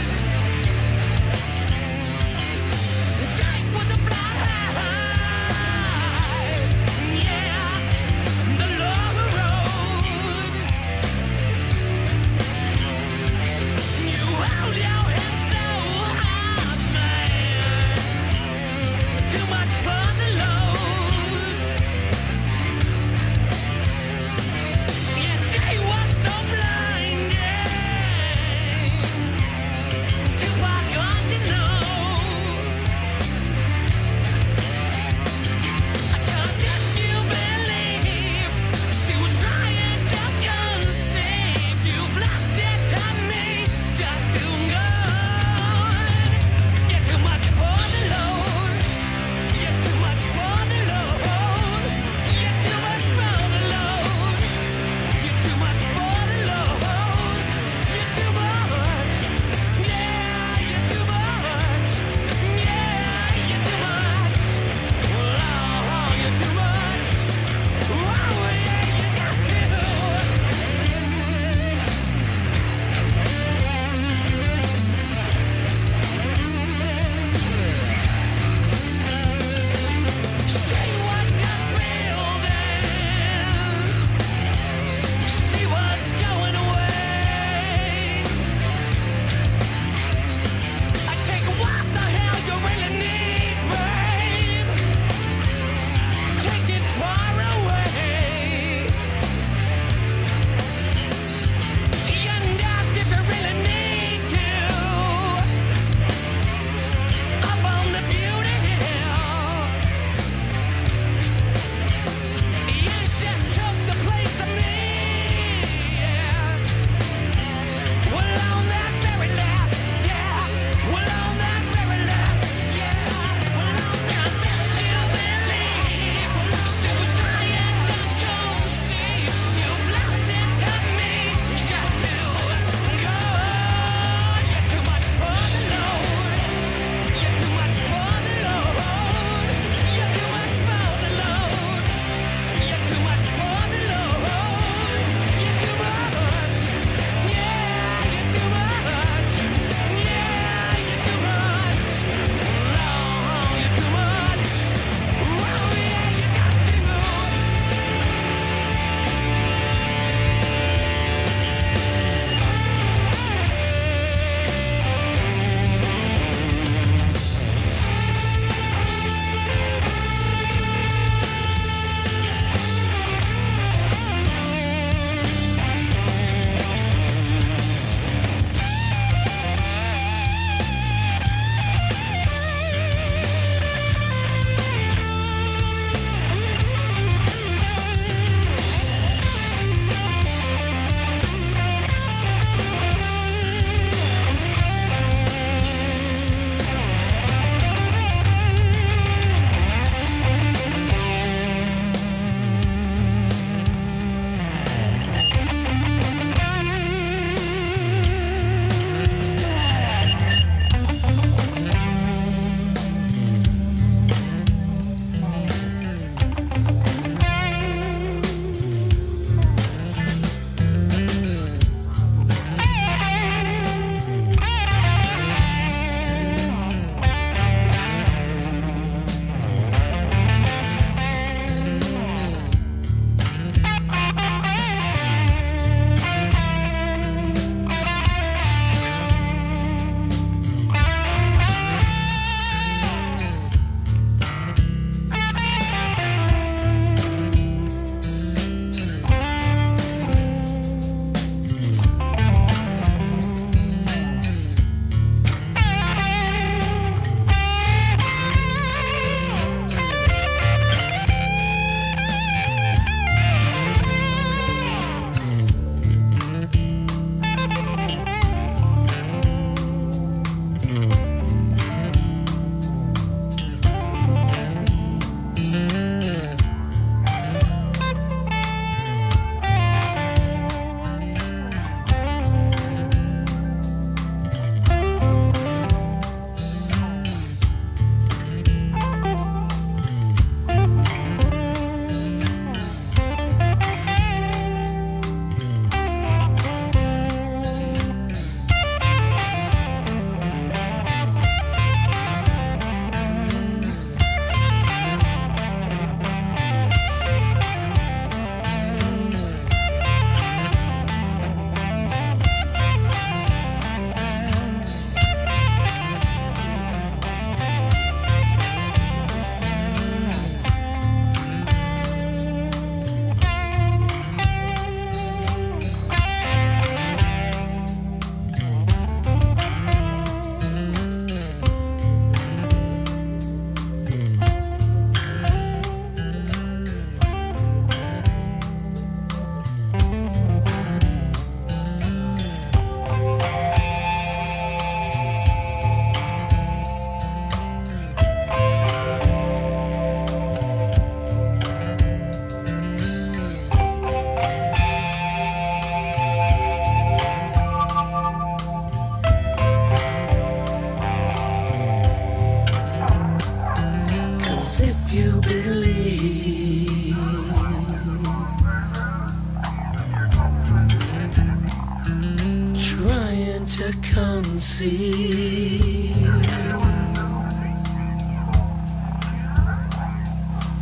to conceive.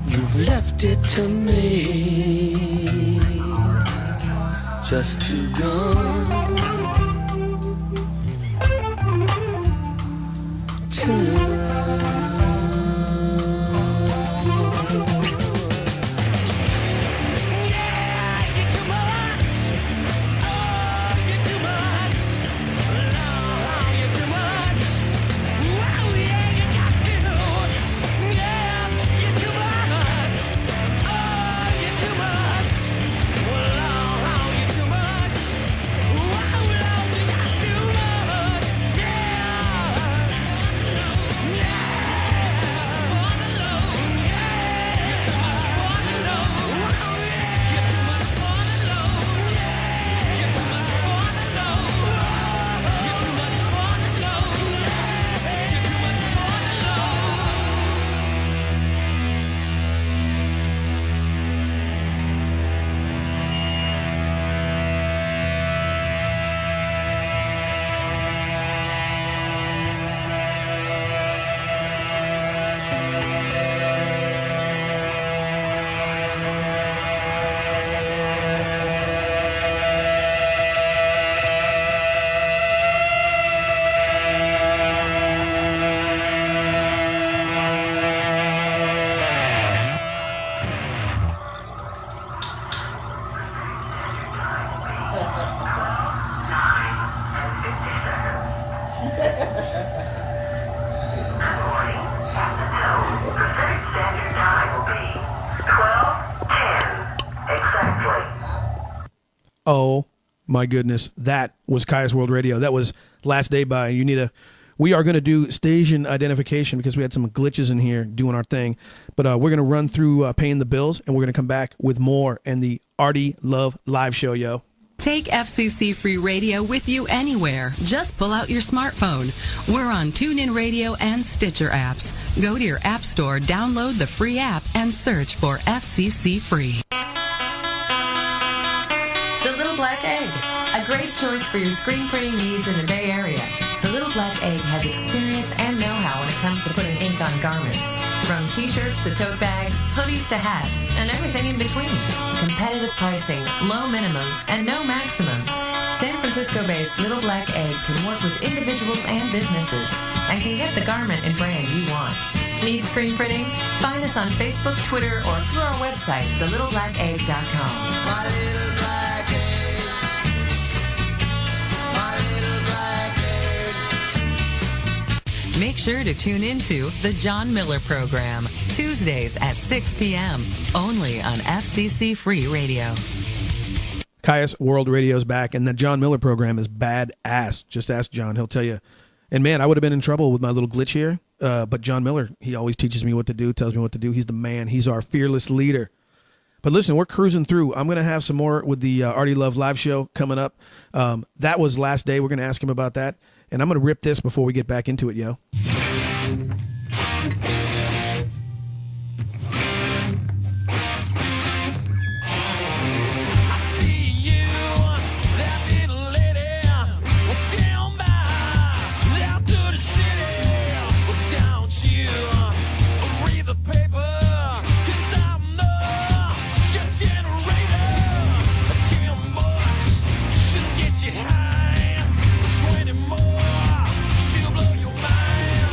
You've left it to me just to go to. Oh my goodness, that was Kaya's World Radio. That was Last Day by Unida. We are going to do station identification because we had some glitches in here doing our thing. But we're going to run through paying the bills, and we're going to come back with more and the Artie Love live show, yo. Take FCC Free Radio with you anywhere. Just pull out your smartphone. We're on TuneIn Radio and Stitcher apps. Go to your app store, download the free app, and search for FCC Free. The Little Black Egg, a great choice for your screen printing needs in the Bay Area. The Little Black Egg has experience and know-how when it comes to putting ink on garments. From t-shirts to tote bags, hoodies to hats, and everything in between. Competitive pricing, low minimums, and no maximums. San Francisco-based Little Black Egg can work with individuals and businesses and can get the garment and brand you want. Need screen printing? Find us on Facebook, Twitter, or through our website, thelittleblackegg.com. My little black egg. My little black egg. Make sure to tune into The John Miller Program, Tuesdays at 6 p.m., only on FCC Free Radio. Kaya's World Radio's back, and the John Miller Program is badass. Just ask John, he'll tell you. And man, I would have been in trouble with my little glitch here, but John Miller, he always teaches me what to do, tells me what to do. He's the man. He's our fearless leader. But listen, we're cruising through. I'm going to have some more with the Artie Love live show coming up. That was Last Day. We're going to ask him about that. And I'm going to rip this before we get back into it, yo. High, 20 more, she'll blow your mind.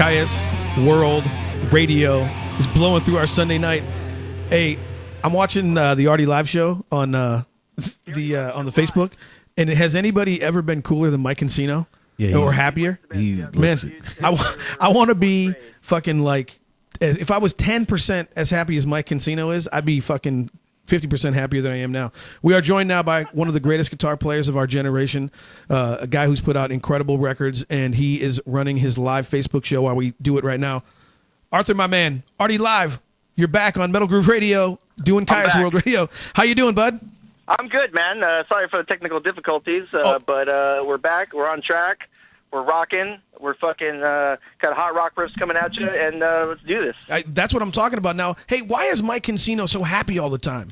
Caius World Radio is blowing through our Sunday night. Hey, I'm watching the Artie live show on the Facebook, and has anybody ever been cooler than Mike Cancino? Yeah, or happier? Man, I want to be fucking like, if I was 10% as happy as Mike Cancino is, I'd be fucking 50% happier than I am now. We are joined now by one of the greatest guitar players of our generation, a guy who's put out incredible records, and he is running his live Facebook show while we do it right now. Arthur, my man, Artie Live, you're back on Metal Groove Radio, doing Caius World Radio. How you doing, bud? I'm good, man. Sorry for the technical difficulties, but we're back. We're on track. We're rocking. We're fucking got hot rock riffs coming at you, and let's do this. That's what I'm talking about now. Hey, why is Mike Cancino so happy all the time?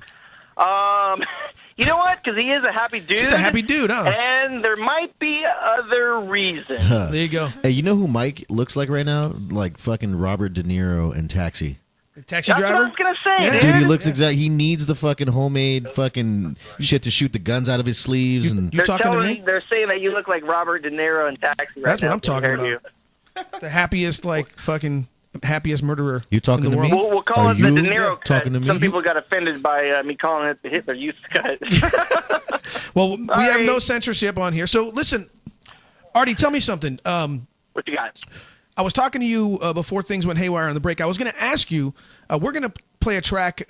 You know what? Because he is a happy dude. Just a happy dude, huh? And there might be other reasons. There you go. Hey, you know who Mike looks like right now? Like fucking Robert De Niro in Taxi. Taxi That's driver? what I was going to say, Yeah. dude. Dude, he looks exact. He needs the fucking homemade fucking shit to shoot the guns out of his sleeves. And You talking to me? They're saying that you look like Robert De Niro in Taxi right That's what now, I'm talking compared about. to The happiest, like, fucking happiest murderer. You talking in the to me? world. We'll call Are it the you De Niro cut. talking to me? Some people got offended by me calling it the Hitler Youth cut. Well, we have no censorship on here. So, listen, Artie, tell me something. What you got? I was talking to you before things went haywire on the break. I was going to ask you, we're going to play a track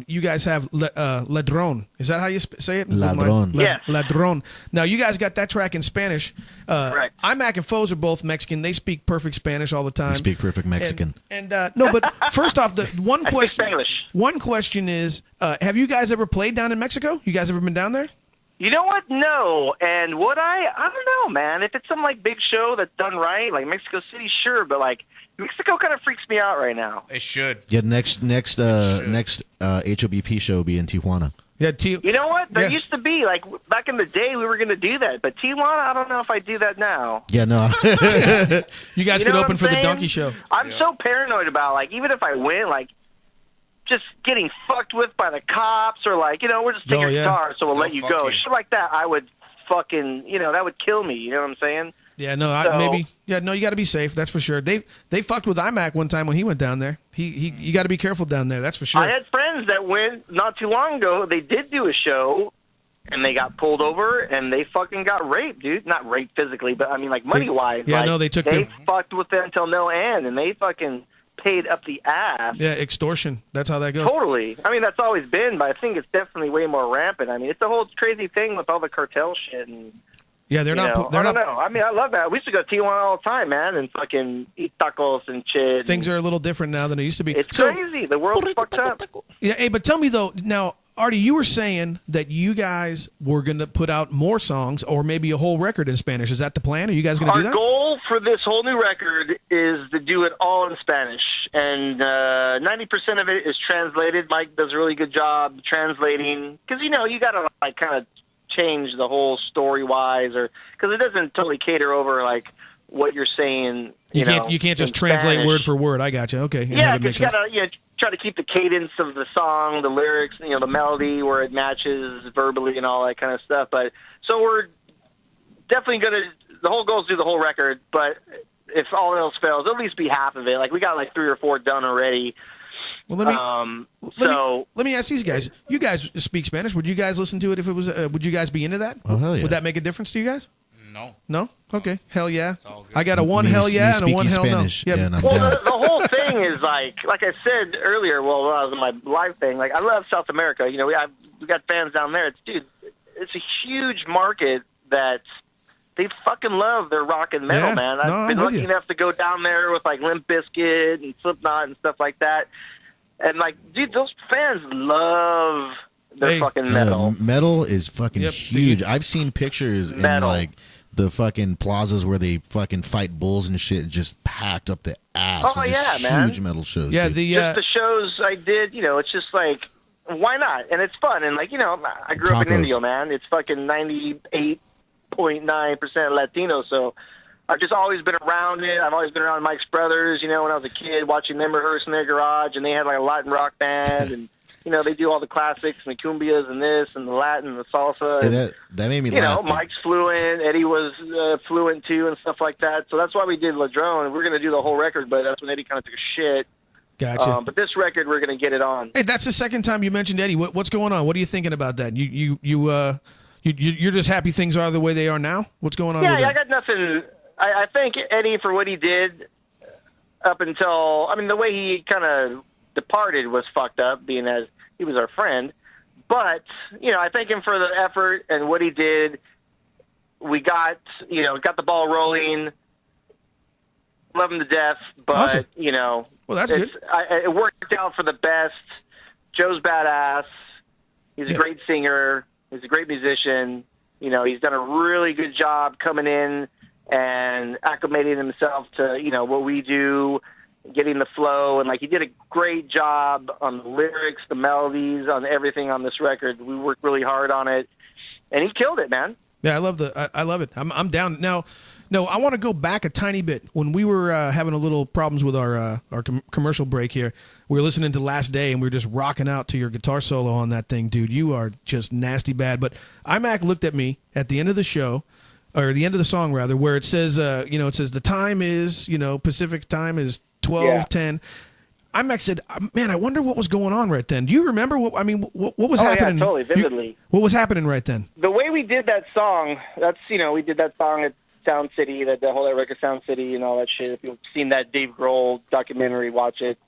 you guys have, Ladrón. Is that how you say it? Ladrón. Yes. Ladrón. Now, you guys got that track in Spanish. Right. IMAC and Foes are both Mexican. They speak perfect Spanish all the time. we speak perfect Mexican. And no, but first off, the one I speak question. Spanglish. One question is, have you guys ever played down in Mexico? You guys ever been down there? You know what? No. And would I don't know, man. If it's some like big show that's done right, like Mexico City, sure. But like Mexico kind of freaks me out right now. It should. Yeah, next HOBP show will be in Tijuana. Yeah, You know what? There Yeah. used to be, like, back in the day, we were going to do that. But Tijuana, I don't know if I do that now. Yeah, no. You guys You could know open what for I'm the saying? Donkey Show. I'm so paranoid about, like, even if I win, like, just getting fucked with by the cops or, like, we'll just take Oh, your yeah. guitar, so we'll They'll let you fuck go. you. Shit like that, I would fucking, that would kill me. You know what I'm saying? Yeah, no, So- maybe. Yeah, no, you got to be safe. That's for sure. They fucked with IMAC one time when he went down there. You got to be careful down there. That's for sure. I had friends that went not too long ago. They did do a show, and they got pulled over, and they fucking got raped, dude. Not raped physically, but I mean, like, money-wise. Yeah, like, no, they took They them- fucked with them until no end, and they fucking paid up the ass. Yeah, extortion. That's how that goes. Totally. I mean, that's always been, but I think it's definitely way more rampant. I mean, it's a whole crazy thing with all the cartel shit and... Yeah, they're not. They're I don't not. know. I mean, I love that. We used to go to Tijuana all the time, man, and fucking eat tacos and shit. Things are a little different now than it used to be. It's So- crazy. The world's fucked up. Yeah, hey, but tell me though. Now, Artie, you were saying that you guys were going to put out more songs, or maybe a whole record in Spanish. Is that the plan? Are you guys going to Our do that? goal for this whole new record is to do it all in Spanish, and 90% of it is translated. Mike does a really good job translating, because you got to like kind of change the whole story-wise, or because it doesn't totally cater over like what you're saying. You can't just in translate Spanish. word for word. I got you. Okay. Yeah, that because makes you sense. gotta try to keep the cadence of the song, the lyrics, the melody where it matches verbally and all that kind of stuff. But so we're definitely gonna. The whole goal is to do the whole record, but if all else fails, at least be half of it. Like we got like 3 or 4 done already. Well, let me ask these guys. You guys speak Spanish. Would you guys listen to it if it was? Would you guys be into that? Oh, hell yeah. Would that make a difference to you guys? No. No? Okay. Hell yeah. all good. I got a one Me- hell yeah me and a one speaking hell Spanish. no. Yeah, and I'm Well, down. the whole thing is like I said earlier. Well, when I was in my live thing, like I love South America. We got fans down there. It's a huge market that they fucking love their rock and metal, Yeah. man. No, I've I'm been with lucky you. enough to go down there with like Limp Bizkit and Slipknot and stuff like that. And like, dude, those fans love their fucking metal. Metal is fucking Yep, huge. dude. I've seen pictures in Metal. like the fucking plazas where they fucking fight bulls and shit, just packed up the ass. Oh, and just yeah, man. huge metal shows. Yeah, dude. Just the shows I did, it's just like, why not? And it's fun. And like, I grew up in Tacos. Indio, man. It's fucking 98.9% Latino. So I've just always been around it. I've always been around Mike's brothers, when I was a kid, watching them rehearse in their garage, and they had like a Latin rock band, and they do all the classics and the cumbias and this and the Latin and the salsa. And, that made me laugh. Mike's fluent. Eddie was fluent too and stuff like that. So that's why we did Ladrone. We're going to do the whole record, but that's when Eddie kind of took a shit. Gotcha. But this record, we're going to get it on. Hey, that's the second time you mentioned Eddie. What's going on? What are you thinking about that? You're just happy things are the way they are now? What's going on? Yeah, with I got nothing. I thank Eddie for what he did up until, the way he kind of departed was fucked up, being as he was our friend. But, I thank him for the effort and what he did. We got the ball rolling. Love him to death, but, awesome. Well, that's good. It worked out for the best. Joe's badass. He's a great singer. He's a great musician. He's done a really good job coming in and acclimating himself to, what we do, getting the flow. And, he did a great job on the lyrics, the melodies, on everything on this record. We worked really hard on it. And he killed it, man. Yeah, I love it. I'm down. Now, no, I want to go back a tiny bit. When we were having a little problems with our commercial break here, we were listening to Last Day, and we were just rocking out to your guitar solo on that thing, dude. You are just nasty bad. But IMAC looked at me at the end of the show, or the end of the song rather, where it says, it says the time is, Pacific time is 12:10. IMAC said, "Man, I wonder what was going on right then." Do you remember what was happening? Yeah, totally, vividly. What was happening right then? The way we did that song, we did that song at Sound City, the whole record Sound City and all that shit. If you've seen that Dave Grohl documentary, watch it.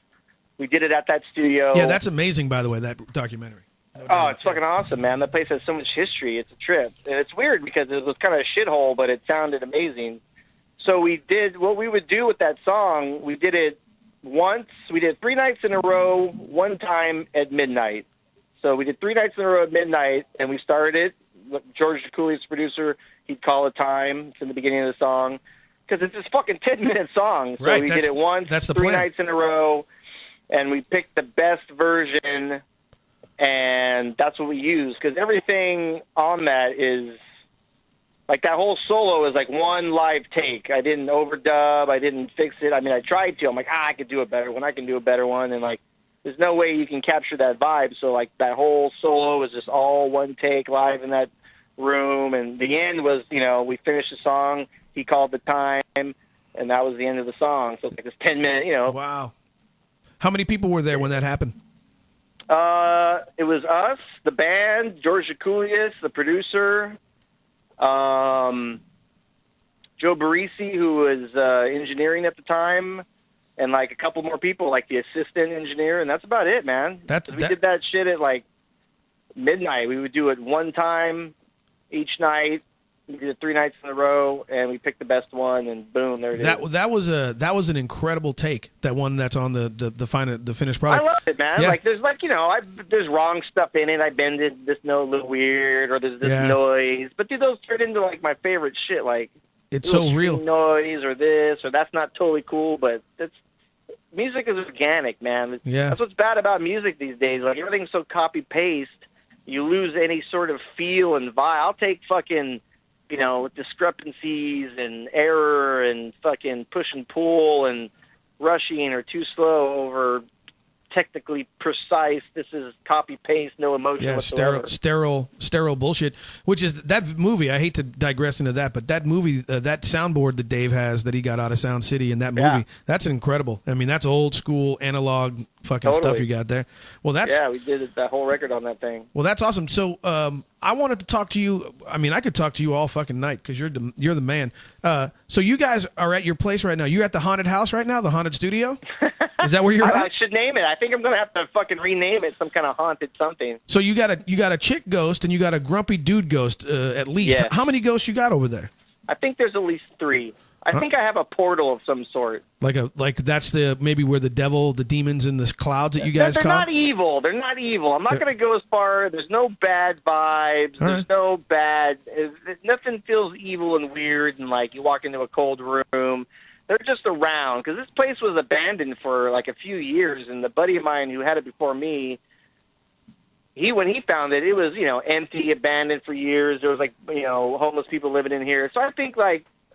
We did it at that studio. Yeah, that's amazing, by the way, that documentary. It's fucking awesome, man. That place has so much history. It's a trip. And it's weird because it was kind of a shithole, but it sounded amazing. So we did what we would do with that song. We did it once. We did 3 nights in a row, one time at midnight. So we did 3 nights in a row at midnight, and we started it. George DeCooley's producer, he'd call a time. It's in the beginning of the song. Because it's this fucking 10-minute song. So right, we did it once, that's the 3 plan. nights in a row, and we picked the best version, and that's what we used. Because everything on that is, that whole solo is one live take. I didn't overdub. I didn't fix it. I tried to. I'm like, I could do a better one. I can do a better one. And, there's no way you can capture that vibe. So, that whole solo was just all one take live in that room. And the end was, we finished the song. He called the time, and that was the end of the song. So, it's this 10-minute, Wow. How many people were there when that happened? It was us, the band, George DeCooley, the producer, Joe Barisi, who was engineering at the time, and a couple more people, the assistant engineer, and that's about it, man. We did that shit at midnight. We would do it one time each night. We did it 3 nights in a row, and we picked the best one, and boom, there it is. That was an incredible take. That one that's on the finished product. I love it, man. Yeah. There's there's wrong stuff in it. I bended this note a little weird, or there's this noise. But those turn into my favorite shit. It's so real. Noise or this or that's not totally cool, but music is organic, man. Yeah. That's what's bad about music these days. Everything's so copy paste, you lose any sort of feel and vibe. I'll take fucking discrepancies and error and fucking push and pull and rushing or too slow over technically precise. This is copy paste, no emotion whatsoever. Sterile bullshit. Which is that movie. I hate to digress into that, but that movie, that soundboard that Dave has that he got out of Sound City in that movie, that's incredible. That's old school analog fucking stuff you got there. Well, we did that whole record on that thing. Well, that's awesome. So I wanted to talk to you. I could talk to you all fucking night because you're the man. So you guys are at your place right now. You're at the haunted house right now, the haunted studio. Is that where you're at? I should name it. I think I'm gonna have to fucking rename it some kind of haunted something. So you got a chick ghost and you got a grumpy dude ghost at least. Yes. How many ghosts you got over there? I think there's at least 3. I think I have a portal of some sort. Like that's maybe where the devil, the demons, and the clouds that you guys They're call? not evil. They're not evil. I'm not going to go as far. There's no bad vibes. There's no bad. Nothing feels evil and weird. And you walk into a cold room. They're just around because this place was abandoned for a few years. And the buddy of mine who had it before me, when he found it, it was empty, abandoned for years. There was homeless people living in here. So I think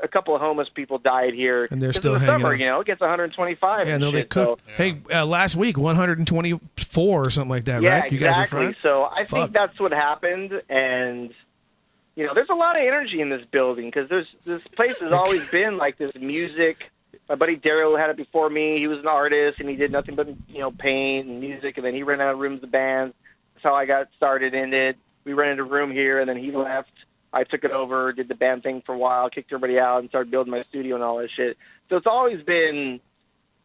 a couple of homeless people died here. And they're 'Cause still in the hanging summer, out. you know, it gets 125. Yeah, and no, they shit, cook. so- Hey, last week 124 or something like that, Yeah, right? You guys were exactly. fried? So I Fuck. think that's what happened, and you know, there's a lot of energy in this building because this place has always been like this music. My buddy Daryl had it before me. He was an artist, and he did nothing but paint and music, and then he ran out of rooms of bands. That's how I got started in it. We rented a room here, and then he left. I took it over, did the band thing for a while, kicked everybody out, and started building my studio and all that shit. So it's always been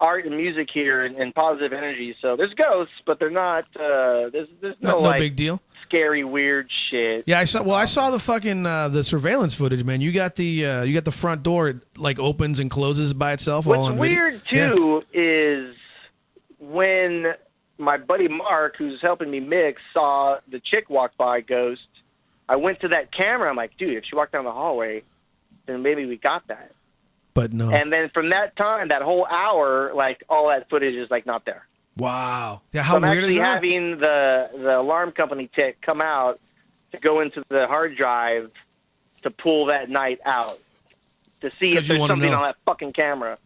art and music here and positive energy. So there's ghosts, but they're not. There's no like big deal. Scary, weird shit. Yeah, I saw. Well, I saw the fucking the surveillance footage, man. You got the front door, it like opens and closes by itself. all What's on video. weird too is when my buddy Mark, who's helping me mix, saw the chick walk by Ghost. I went to that camera. I'm like, dude, if she walked down the hallway, then maybe we got that. But no. And then from that time, that whole hour, like all that footage is like not there. Wow. Yeah, So how I'm weird actually is that? having the alarm company tech come out to go into the hard drive to pull that night out to see 'Cause if you there's wanna something know. on that fucking camera.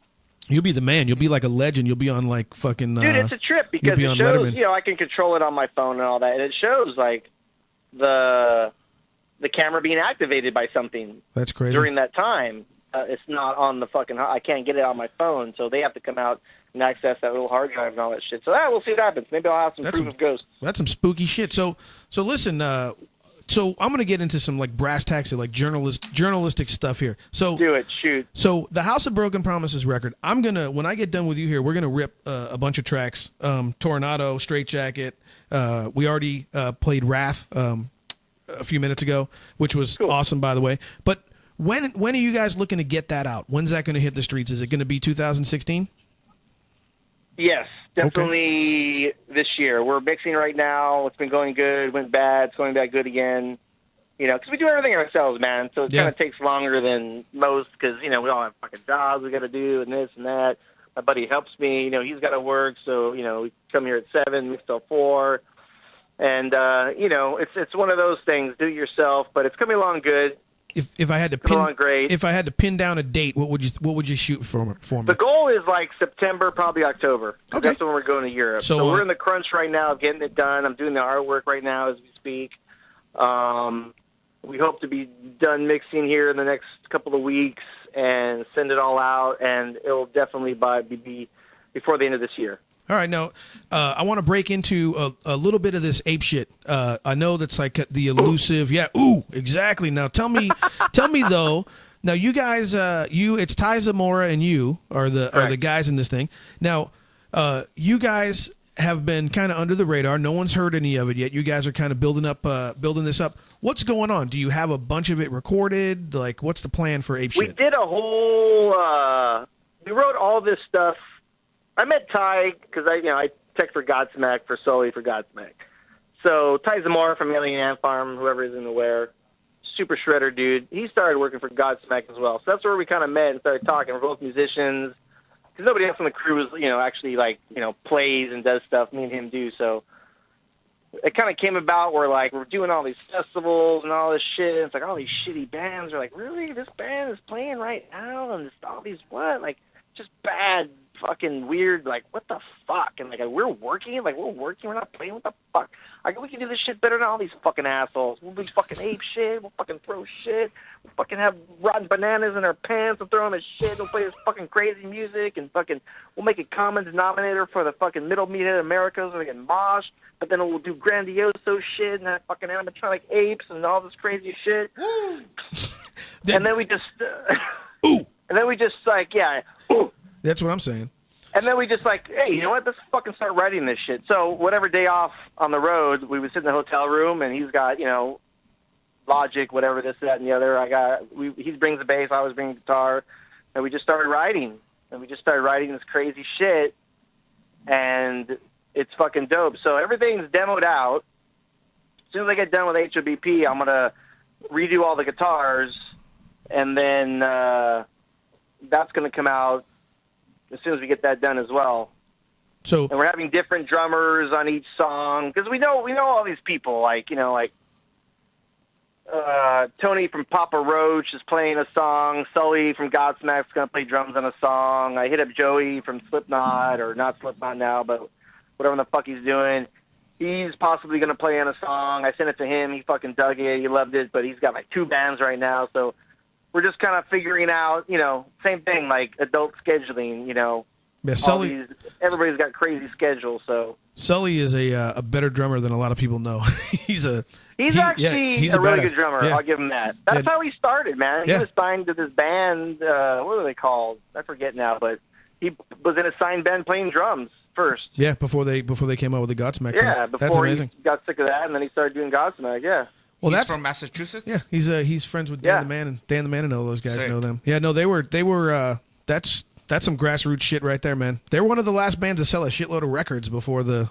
You'll be the man. You'll be like a legend. You'll be on like fucking. Dude, it's a trip you'll because be it on shows, Letterman. you know, I can control it on my phone and all that, and it shows like the camera being activated by something That's crazy. during that time. It's not on the fucking. I can't get it on my phone, so they have to come out and access that little hard drive and all that shit. So we'll see what happens. Maybe I'll have some proof of ghosts. That's some spooky shit. So listen. So I'm gonna get into some like brass tacks, like journalistic stuff here. So do it. Shoot. So the House of Broken Promises record. I'm gonna when I get done with you here, we're gonna rip a bunch of tracks. Tornado, Straight Jacket. We already played Wrath a few minutes ago, which was awesome, by the way. But when are you guys looking to get that out? When's that going to hit the streets? Is it going to be 2016? Yes, definitely this year. We're mixing right now. It's been going good, went bad, it's going back good again. You know, because we do everything ourselves, man. So it kind of takes longer than most because, you know, we all have fucking jobs we got to do and this and that. My buddy helps me. You know, he's got to work. So, you know, we come here at 7, mix till 4. And, you know, it's one of those things, do it yourself, but it's coming along good. If I had to pin down a date, what would you shoot for me? The goal is like September, probably October. Okay. That's when we're going to Europe. So, So we're in the crunch right now of getting it done. I'm doing the artwork right now as we speak. We hope to be done mixing here in the next couple of weeks and send it all out, and it'll definitely be before the end of this year. All right, now I want to break into a little bit of this ape shit. I know that's like the elusive. Yeah, ooh, exactly. Now tell me though. Now you guys, it's Ty Zamora and you are the guys in this thing. Now you guys have been kind of under the radar. No one's heard any of it yet. You guys are kind of building this up. What's going on? Do you have a bunch of it recorded? Like, what's the plan for ape We shit? did a whole. We wrote all this stuff. I met Ty because I tech for Godsmack for Sully for Godsmack. So Ty Zamora from Alien Ant Farm, whoever isn't aware, super shredder dude. He started working for Godsmack as well. So that's where we kind of met and started talking. We're both musicians because nobody else on the crew is actually plays and does stuff. Me and him do. So it kind of came about where we're doing all these festivals and all this shit. It's like all these shitty bands are like, really, this band is playing right now, and all these just bad. Fucking weird, what the fuck? And we're working, we're not playing, what the fuck? We can do this shit better than all these fucking assholes. We'll be fucking ape shit, we'll fucking throw shit, we'll fucking have rotten bananas in our pants, we'll throw them as shit, we'll play this fucking crazy music, and we'll make a common denominator for the fucking middle meathead Americas, and we get mosh, but then we'll do grandioso shit, and that fucking animatronic apes, and all this crazy shit. And then we just, ooh. And then we just ooh. That's what I'm saying. And then we just hey, you know what? Let's fucking start writing this shit. So whatever day off on the road, we would sit in the hotel room, and he's got, Logic, whatever, this, that, and the other. He brings the bass, I always bring the guitar, and we just started writing. And we just started writing this crazy shit, and it's fucking dope. So everything's demoed out. As soon as I get done with HOBP, I'm going to redo all the guitars, and then that's going to come out as soon as we get that done as well. So, and we're having different drummers on each song because we know all these people. Tony from Papa Roach is playing a song. Sully from Godsmack's going to play drums on a song. I hit up Joey from Slipknot, or not Slipknot now, but whatever the fuck he's doing. He's possibly going to play on a song. I sent it to him. He fucking dug it. He loved it, but he's got like 2 bands right now. So we're just kind of figuring out, same thing, like adult scheduling, Yeah, Sully. Everybody's got crazy schedules, so. Sully is a better drummer than a lot of people know. he's actually a really good drummer. Yeah. I'll give him that. That's how he started, man. He was signed to this band. What are they called? I forget now, but he was in a signed band playing drums first. Yeah, before they came out with the Godsmack. Yeah, That's before amazing. he got sick of that, and then he started doing Godsmack. Yeah. Well, He's from Massachusetts. Yeah, he's friends with Dan the Man, and Dan the Man and all those guys know them. Yeah, no, they were. That's some grassroots shit right there, man. They're one of the last bands to sell a shitload of records before the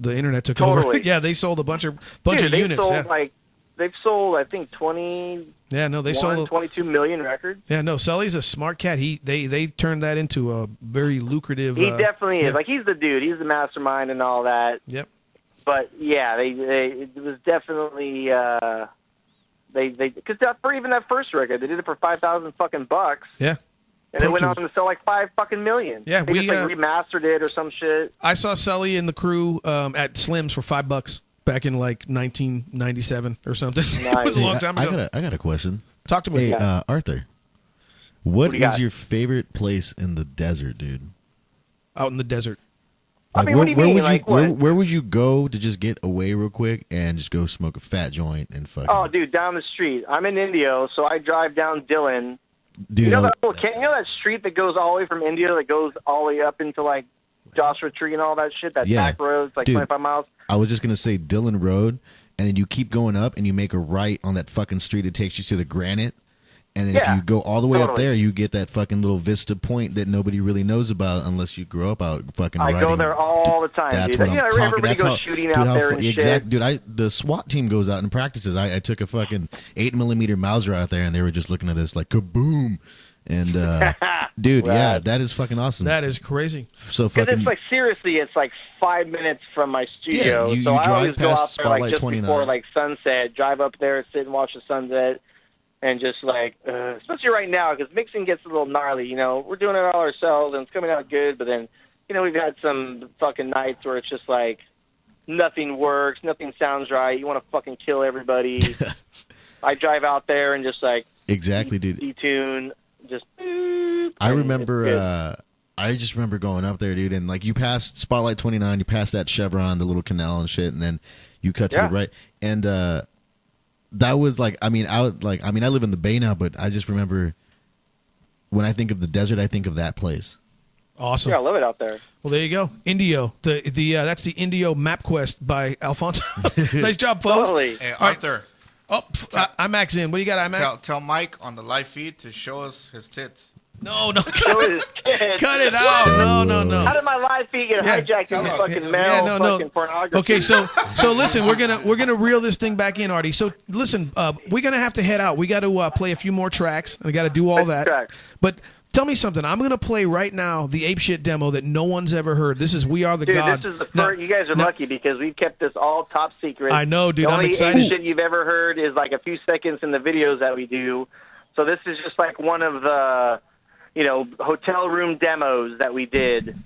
internet took over. Yeah, they sold a bunch of units. They've sold I think 20. Yeah, no, they sold 22 million records. Yeah, no, Sully's a smart cat. They turned that into a very lucrative. He definitely is. Like, he's the dude. He's the mastermind and all that. Yep. But yeah, it was definitely because for even that first record, they did it for $5,000 Yeah. And it went on to sell like 5 fucking million. Yeah, they just remastered it or some shit. I saw Sully and the crew at Slim's for $5 back in like 1997 or something. Nice. It was a long time ago. I got a question. Talk to me. Hey, Arthur. What is your favorite place in the desert, dude? Out in the desert. Like, what do you mean? Where would you go to just get away real quick and just go smoke a fat joint and fucking... Oh, dude, down the street. I'm in Indio, so I drive down Dillon. Dude, you know that street that goes all the way from India, that goes all the way up into like Joshua Tree and all that shit? That back road, it's like 25 miles. I was just gonna say Dillon Road, and then you keep going up and you make a right on that fucking street. It takes you to the Granite, and then if you go all the way up there, you get that fucking little vista point that nobody really knows about unless you grow up out fucking. I go there all the time. That's dude. what I'm talking. Everybody That's goes shooting out there and shit. Dude, the SWAT team goes out and practices. I took a fucking 8mm Mauser out there, and they were just looking at us like kaboom. And dude, yeah, that is fucking awesome. That is crazy. So because fucking, it's like seriously, it's like 5 minutes from my studio. Yeah, you so I drive always go out past there like Spotlight just 29. before like sunset. Drive up there, sit and watch the sunset, and just like, especially right now because mixing gets a little gnarly. You know, we're doing it all ourselves and it's coming out good. But then, you know, we've had some fucking nights where it's just like nothing works, nothing sounds right. You want to fucking kill everybody. I drive out there and just like exactly, dude. Detune. Just I remember I just remember going up there, dude, and like you passed Spotlight 29, you passed that Chevron, the little canal and shit, and then you cut to the right, and that was like I live in the Bay now, but I just remember when I think of the desert, I think of that place. Awesome. Yeah, I love it out there. Well, there you go. Indio. That's the Indio Map Quest by Alfonso. Nice job, folks. Totally. Hey, Arthur. Oh, IMAX in. What do you got, IMAX? Tell Mike on the live feed to show us his tits. No. Cut it out. No. How did my live feed get hijacked into fucking mail fucking pornography? Okay, so listen, we're gonna reel this thing back in, Artie. So listen, we're gonna have to head out. We got to play a few more tracks. We got to do all that. But tell me something. I'm going to play right now the Ape Shit demo that no one's ever heard. This is We Are the Gods. This is the first. You guys are lucky because we've kept this all top secret. I know, dude. I'm excited. The only Ape Shit you've ever heard is like a few seconds in the videos that we do. So this is just like one of the, hotel room demos that we did.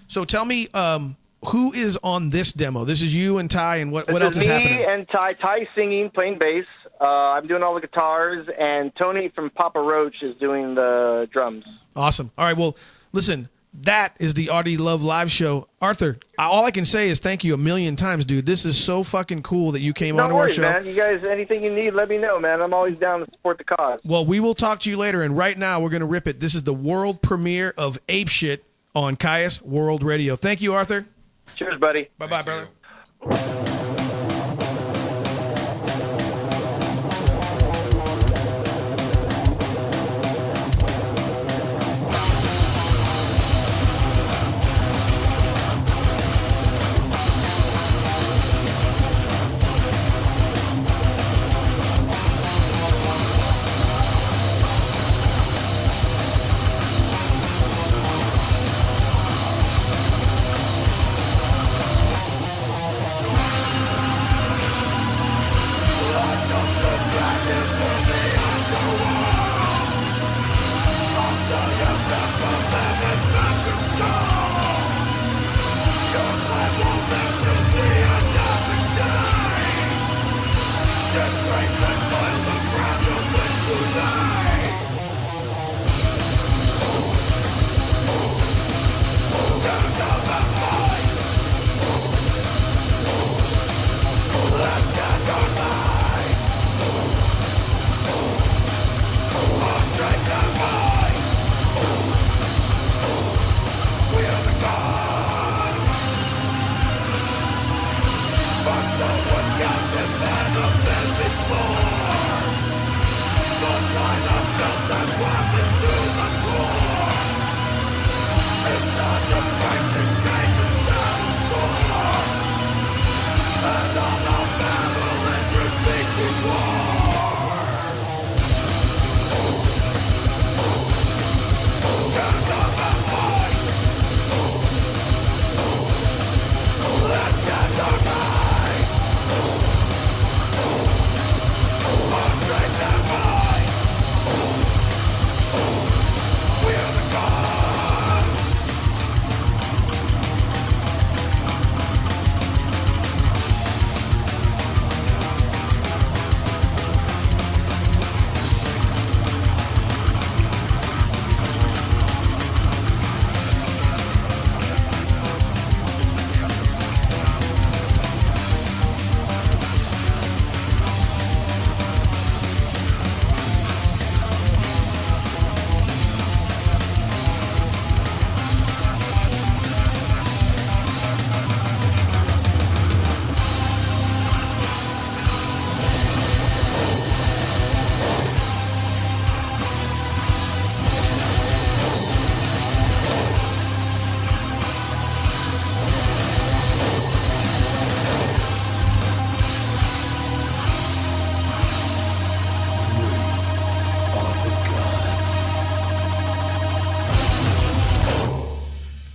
So tell me, who is on this demo? This is you and Ty, and what else is happening? Me and Ty. Ty singing, playing bass. I'm doing all the guitars, and Tony from Papa Roach is doing the drums. Awesome. All right, well, listen, that is the Artie Love Live show. Arthur, all I can say is thank you a million times, dude. This is so fucking cool that you came on our show. Man. You guys, anything you need, let me know, man. I'm always down to support the cause. Well, we will talk to you later, and right now we're going to rip it. This is the world premiere of Ape Shit on Caius World Radio. Thank you, Arthur. Cheers, buddy. Bye-bye, brother.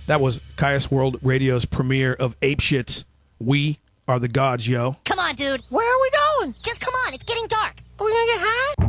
That was Caius World Radio's premiere of Apeshit's We Are the Gods, yo. Come on, dude. Where are we going? Just come on. It's getting dark. Are we gonna get high?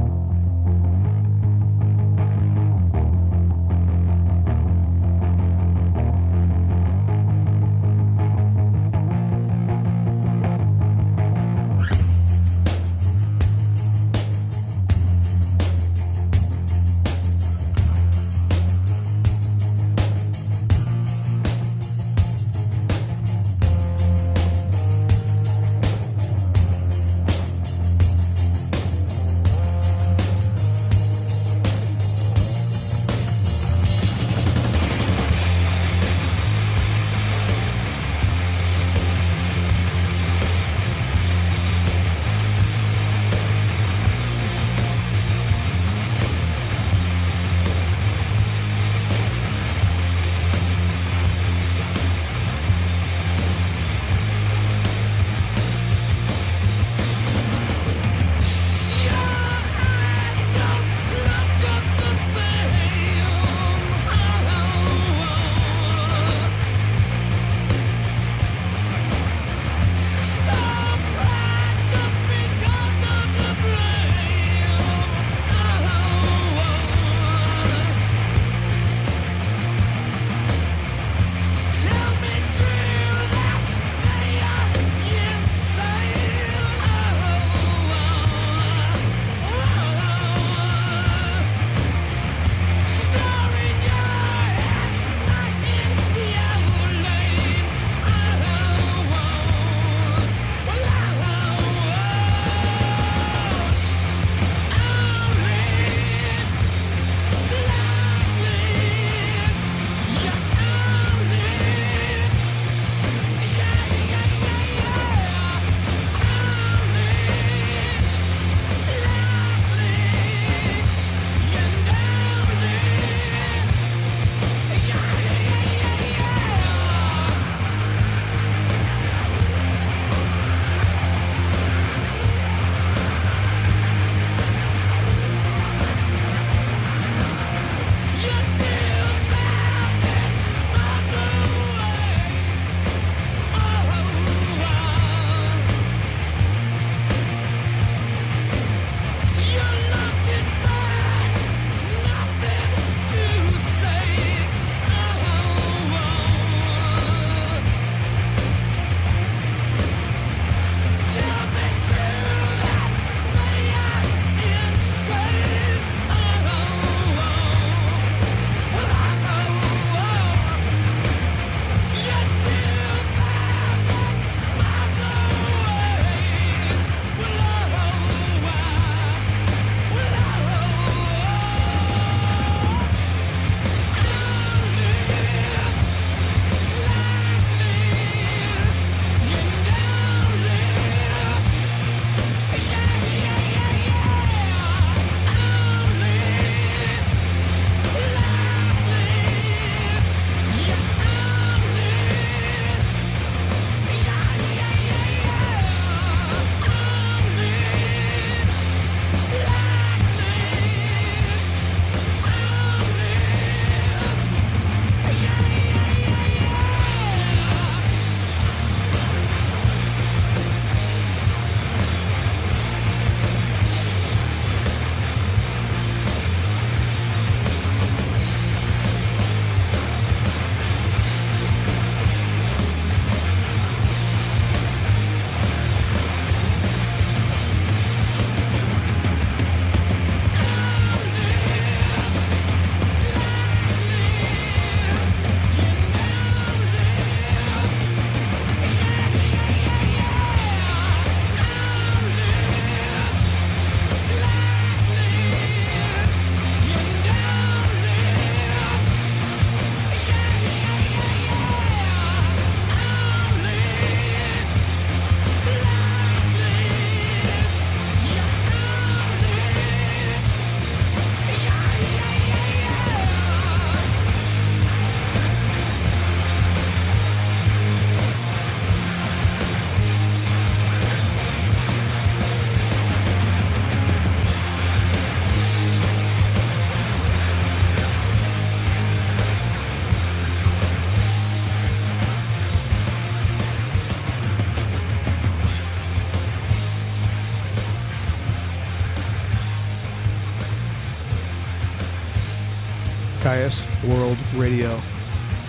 Caius World Radio.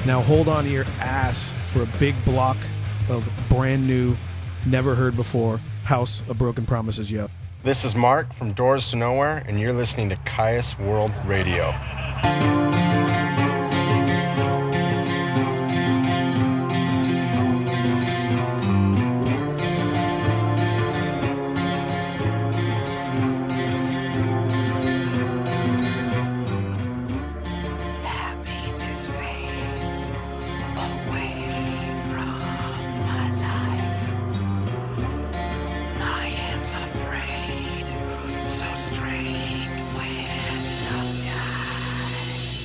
Now hold on to your ass for a big block of brand new, never heard before House of Broken Promises. Yep. This is Mark from Doors to Nowhere, and you're listening to Caius World Radio. So strained when love dies.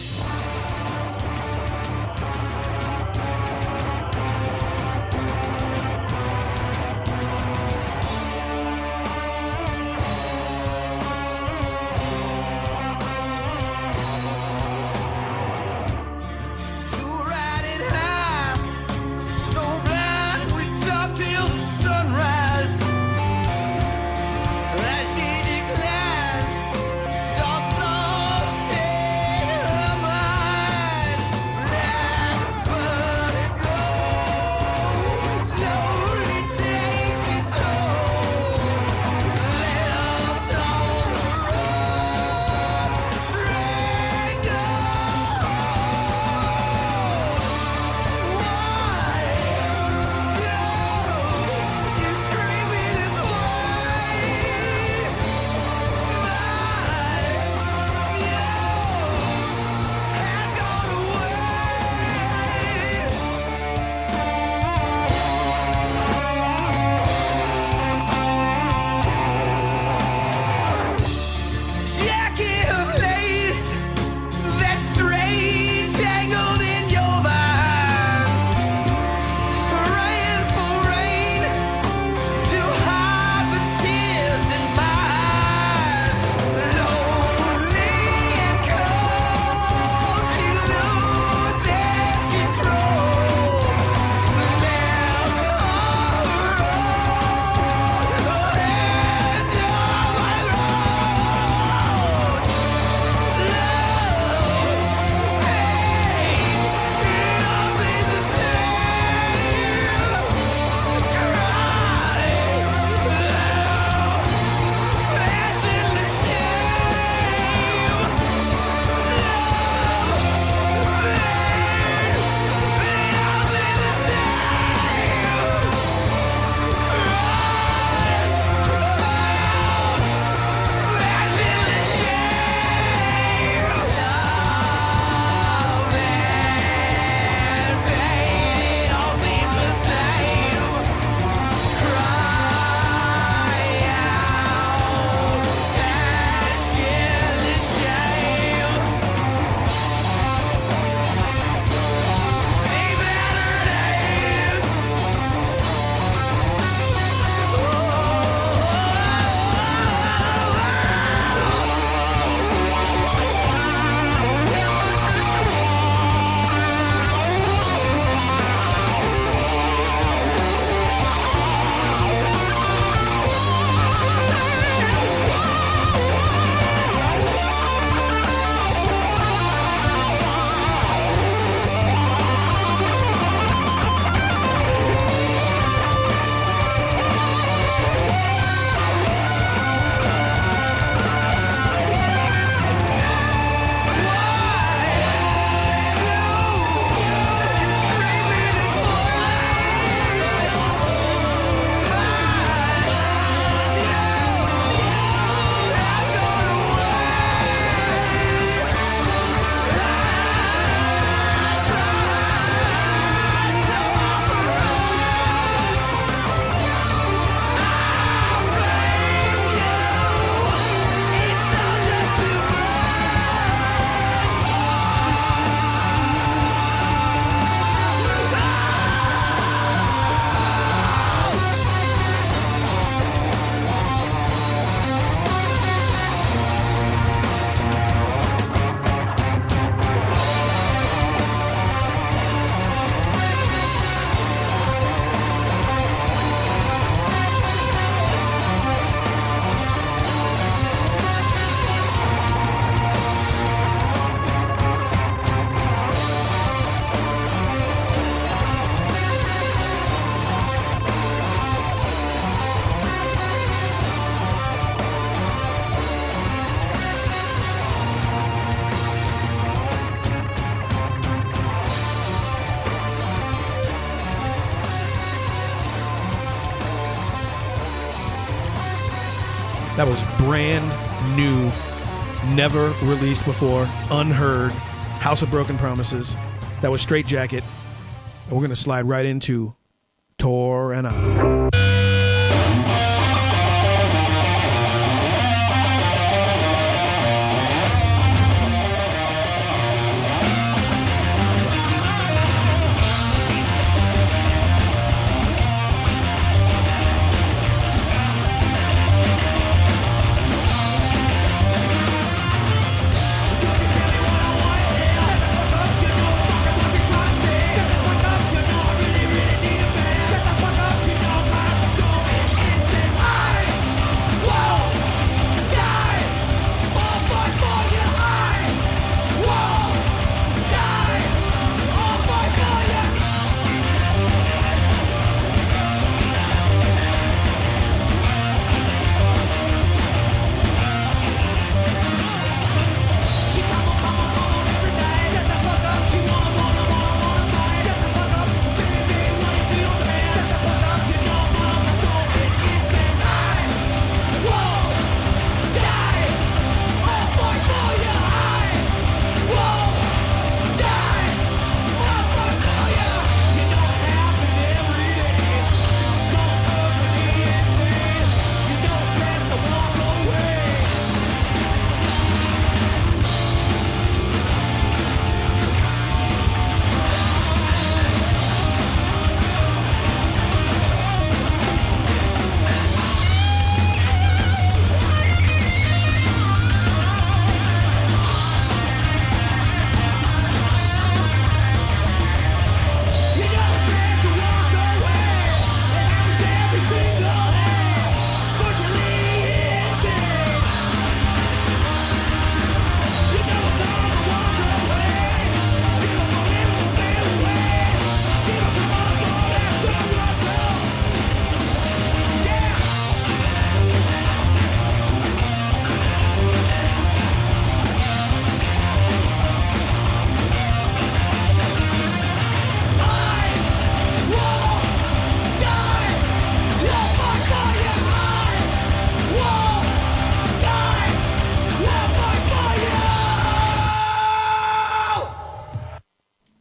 That was brand new, never released before, unheard, House of Broken Promises. That was Straight Jacket. And we're going to slide right into Tor and I.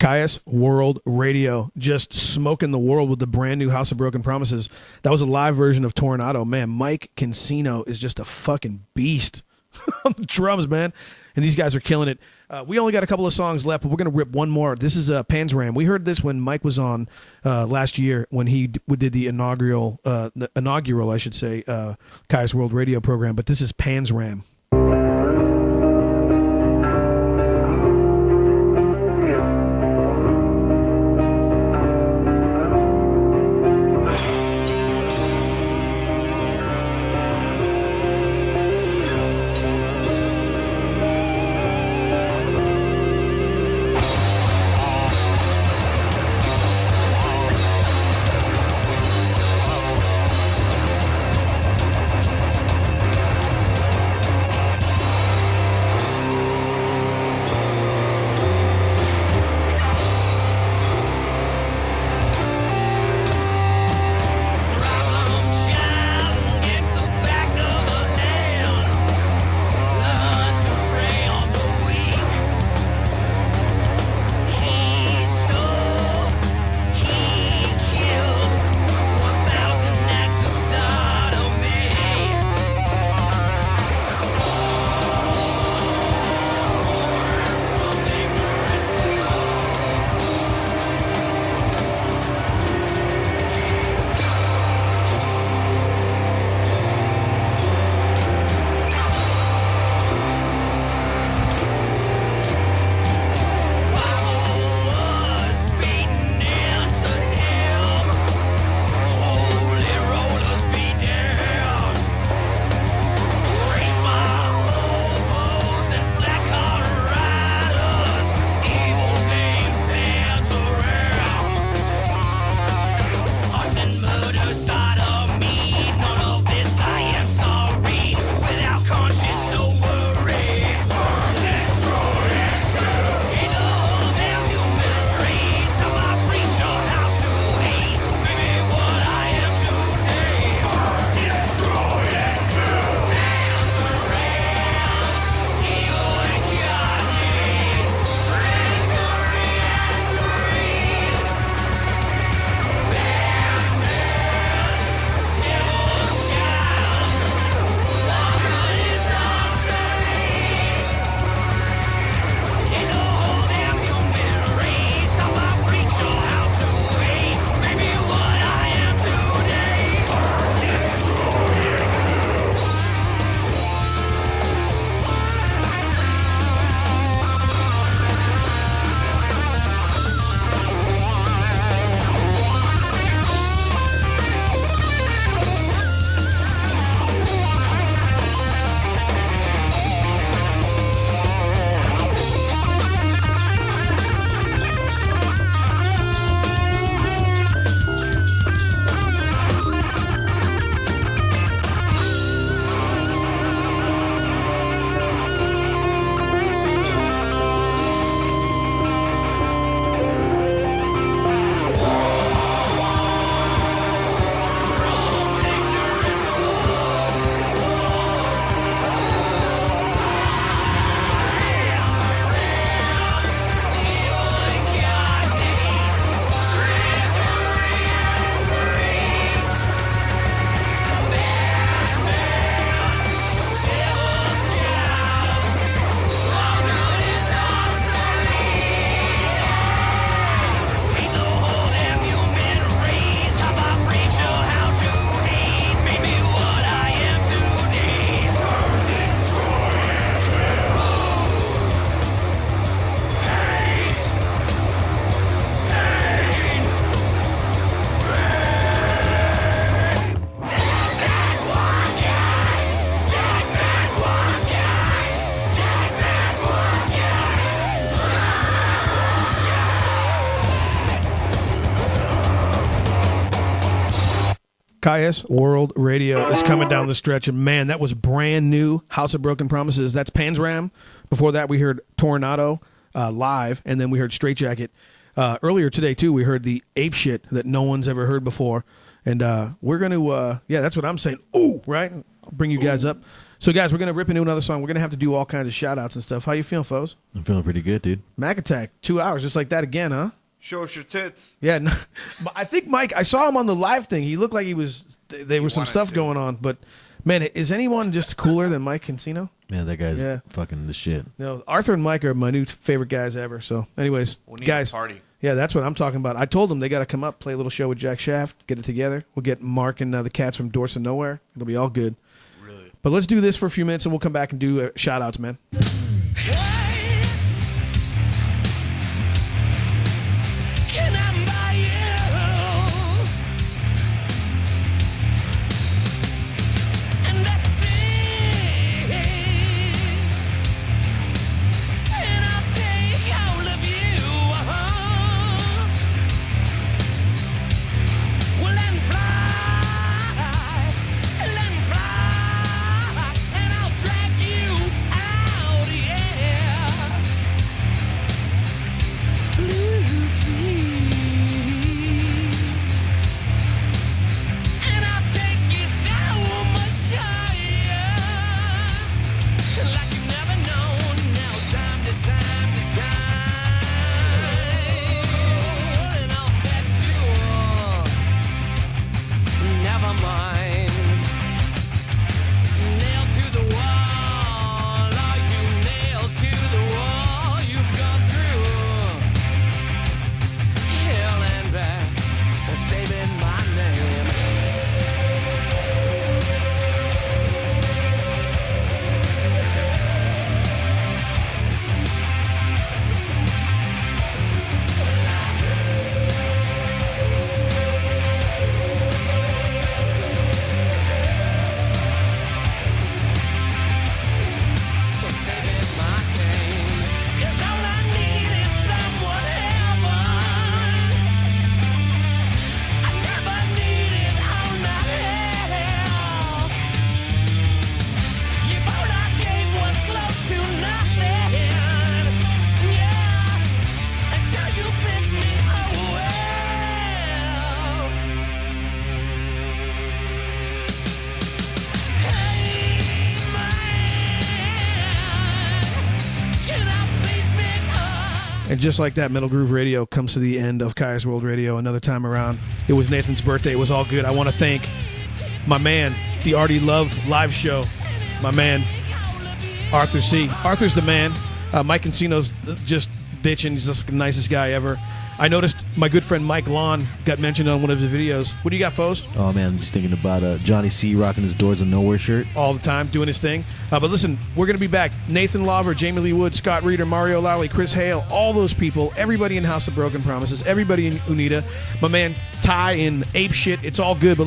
Caius World Radio, just smoking the world with the brand new House of Broken Promises. That was a live version of Tornado. Man, Mike Cancino is just a fucking beast on the drums, man. And these guys are killing it. We only got a couple of songs left, but we're going to rip one more. This is Panzram. We heard this when Mike was on last year when he did the inaugural, I should say, Caius World Radio program. But this is Panzram. KS World Radio is coming down the stretch, and man, that was brand new. House of Broken Promises. That's Panzram. Before that, we heard Tornado live, and then we heard Straight Jacket. Earlier today, too, we heard the Ape Shit that no one's ever heard before, and we're going to, that's what I'm saying. Ooh, right? I'll bring you guys up. So, guys, we're going to rip into another song. We're going to have to do all kinds of shout-outs and stuff. How you feeling, foes? I'm feeling pretty good, dude. Mac Attack, 2 hours, just like that again, huh? Show us your tits. Yeah, no, I think Mike, I saw him on the live thing. He looked like he was, there was some stuff going on. But, man, is anyone just cooler than Mike Cancino? Man, that guy's fucking the shit. No, Arthur and Mike are my new favorite guys ever. So, anyways, We'll need guys. a party. Yeah, that's what I'm talking about. I told them they got to come up, play a little show with Jack Shaft, get it together. We'll get Mark and the cats from Doors of Nowhere. It'll be all good. Really? But let's do this for a few minutes, and we'll come back and do shout-outs, man. Can I buy you? And that's it. And I'll take all of you. Well, let me fly. Let me fly. And I'll drag you out, yeah. Blue dreams. And I'll take you so much higher, like you've never known. Now time to time to time, and I'll bet you never mind. Nailed to the wall, are you nailed to the wall? You've gone through hell and back, saving my name. Saving my name. 'Cause all I need is someone heaven. I never needed all that hell. If all I gave was close to nothing, yeah, and still you picked me, oh well. Hey man, can I please pick up? And just like that, Metal Groove Radio comes to the end of KS World Radio another time around. It was Nathan's birthday. It was all good. I want to thank my man, the Artie Love live show, my man, Arthur C. Arthur's the man. Mike Encino's just bitching. He's just the nicest guy ever. I noticed my good friend Mike Lon got mentioned on one of his videos. What do you got, foes? Oh, man, I'm just thinking about Johnny C. rocking his Doors of Nowhere shirt. All the time, doing his thing. But listen, we're going to be back. Nathan Lauber, Jamie Lee Wood, Scott Reeder, Mario Lally, Chris Hale, all those people, everybody in House of Broken Promises, everybody in Unida, my man Ty in Ape Shit. It's all good. But